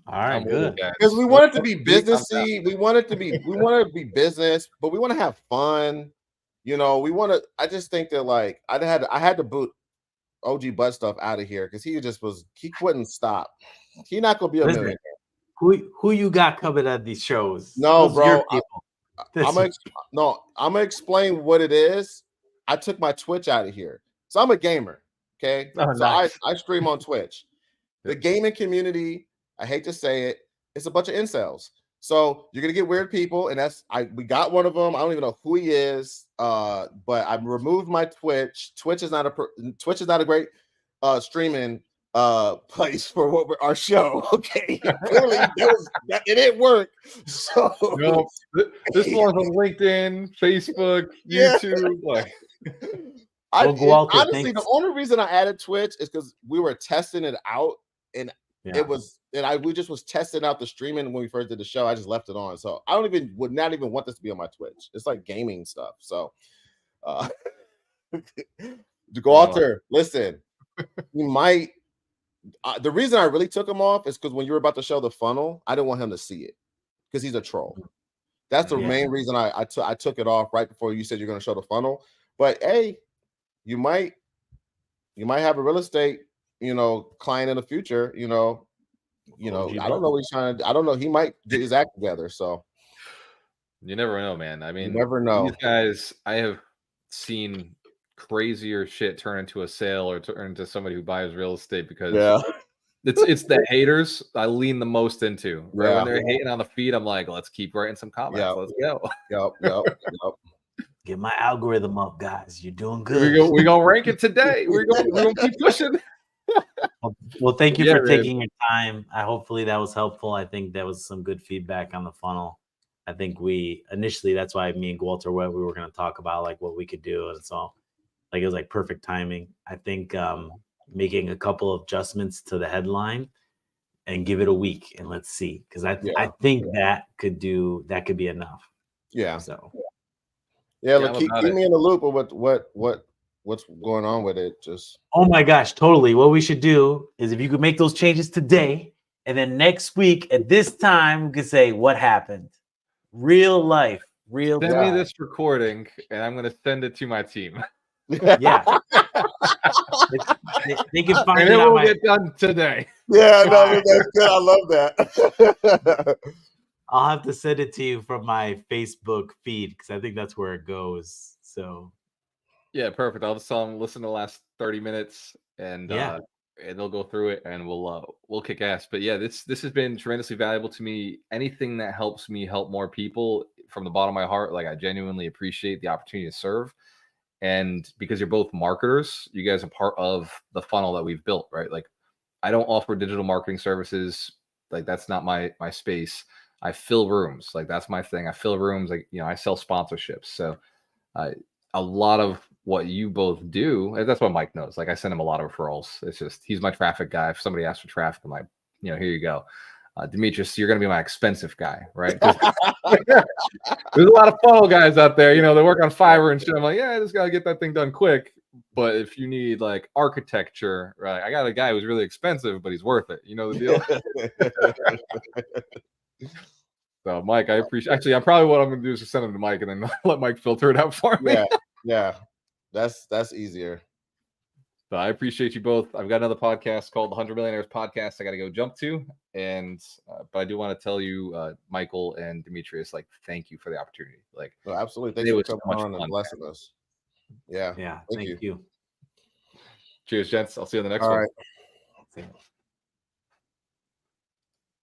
All right, good. Because we want it to be businessy. We want it to be business, but we want to have fun. We want to. I just think that like I had to boot OG Bud Stuff out of here because he couldn't stop. He's not gonna be a millionaire. Who you got coming at these shows? No, bro. I'm gonna explain what it is. I took my Twitch out of here, so I'm a gamer. Okay, so nice. I stream on Twitch. The gaming community, I hate to say it, it's a bunch of incels. So you're gonna get weird people, and we got one of them. I don't even know who he is, but I removed my Twitch. Twitch is not a great streaming place for our show. Okay, clearly it didn't work. So no, this one's on LinkedIn, Facebook, YouTube. Like, honestly, the only reason I added Twitch is because we were testing it out, and we just was testing out the streaming when we first did the show. I just left it on, so I would not even want this to be on my Twitch. It's like gaming stuff. So, Gualter, listen, you might. The reason I really took him off is because when you were about to show the funnel, I didn't want him to see it because he's a troll. That's the main reason I took it off right before you said you're going to show the funnel. But hey, you might have a real estate, client in the future. I don't know what he's trying to. I don't know. He might get his act together. So you never know, man. I mean, you never know. These guys, I have seen crazier shit turn into a sale or turn into somebody who buys real estate because it's the haters I lean the most into. Right when they're hating on the feed, I'm like, let's keep writing some comments. Let's go. Yep. Get my algorithm up, guys. You're doing good. We're gonna rank it today. We're gonna keep pushing. Well, thank you for taking your time. Hopefully that was helpful. I think that was some good feedback on the funnel. I think initially that's why me and Gualter we were going to talk about like what we could do, and so like it was like perfect timing. I think making a couple of adjustments to the headline and give it a week and let's see, because I think that could be enough. Yeah. So keep me in the loop of what's going on with it. Just oh my gosh, totally. What we should do is if you could make those changes today, and then next week at this time we could say what happened. Real life, Send me this recording, and I'm gonna send it to my team. Yeah, they can find it. Will get done today. Yeah, no, that's good. I love that. I'll have to send it to you from my Facebook feed because I think that's where it goes. So Yeah, perfect. I'll just tell them listen to the last 30 minutes and they'll go through it and we'll kick ass. But yeah, this has been tremendously valuable to me. Anything that helps me help more people from the bottom of my heart, like I genuinely appreciate the opportunity to serve. And because you're both marketers, you guys are part of the funnel that we've built, right? Like I don't offer digital marketing services. Like that's not my space. I fill rooms. Like that's my thing. I fill rooms. Like, I sell sponsorships. So a lot of what you both do, and that's what Mike knows. Like I send him a lot of referrals. It's just, he's my traffic guy. If somebody asks for traffic, I'm like, here you go. Demetrius, you're going to be my expensive guy, right? There's a lot of funnel guys out there, they work on Fiverr and shit. I'm like, yeah, I just got to get that thing done quick. But if you need like architecture, right? I got a guy who's really expensive, but he's worth it. You know the deal? So Mike, I appreciate, actually, probably what I'm going to do is just send him to Mike and then let Mike filter it out for me. Yeah. That's easier. So I appreciate you both. I've got another podcast called the 100 Millionaires Podcast I got to go jump to. And, but I do want to tell you, Michael and Demetrius, like, thank you for the opportunity. Like, absolutely. Thanks for coming on and blessing us. Yeah. Thank you. Cheers, gents. I'll see you on the next one. All right. See you.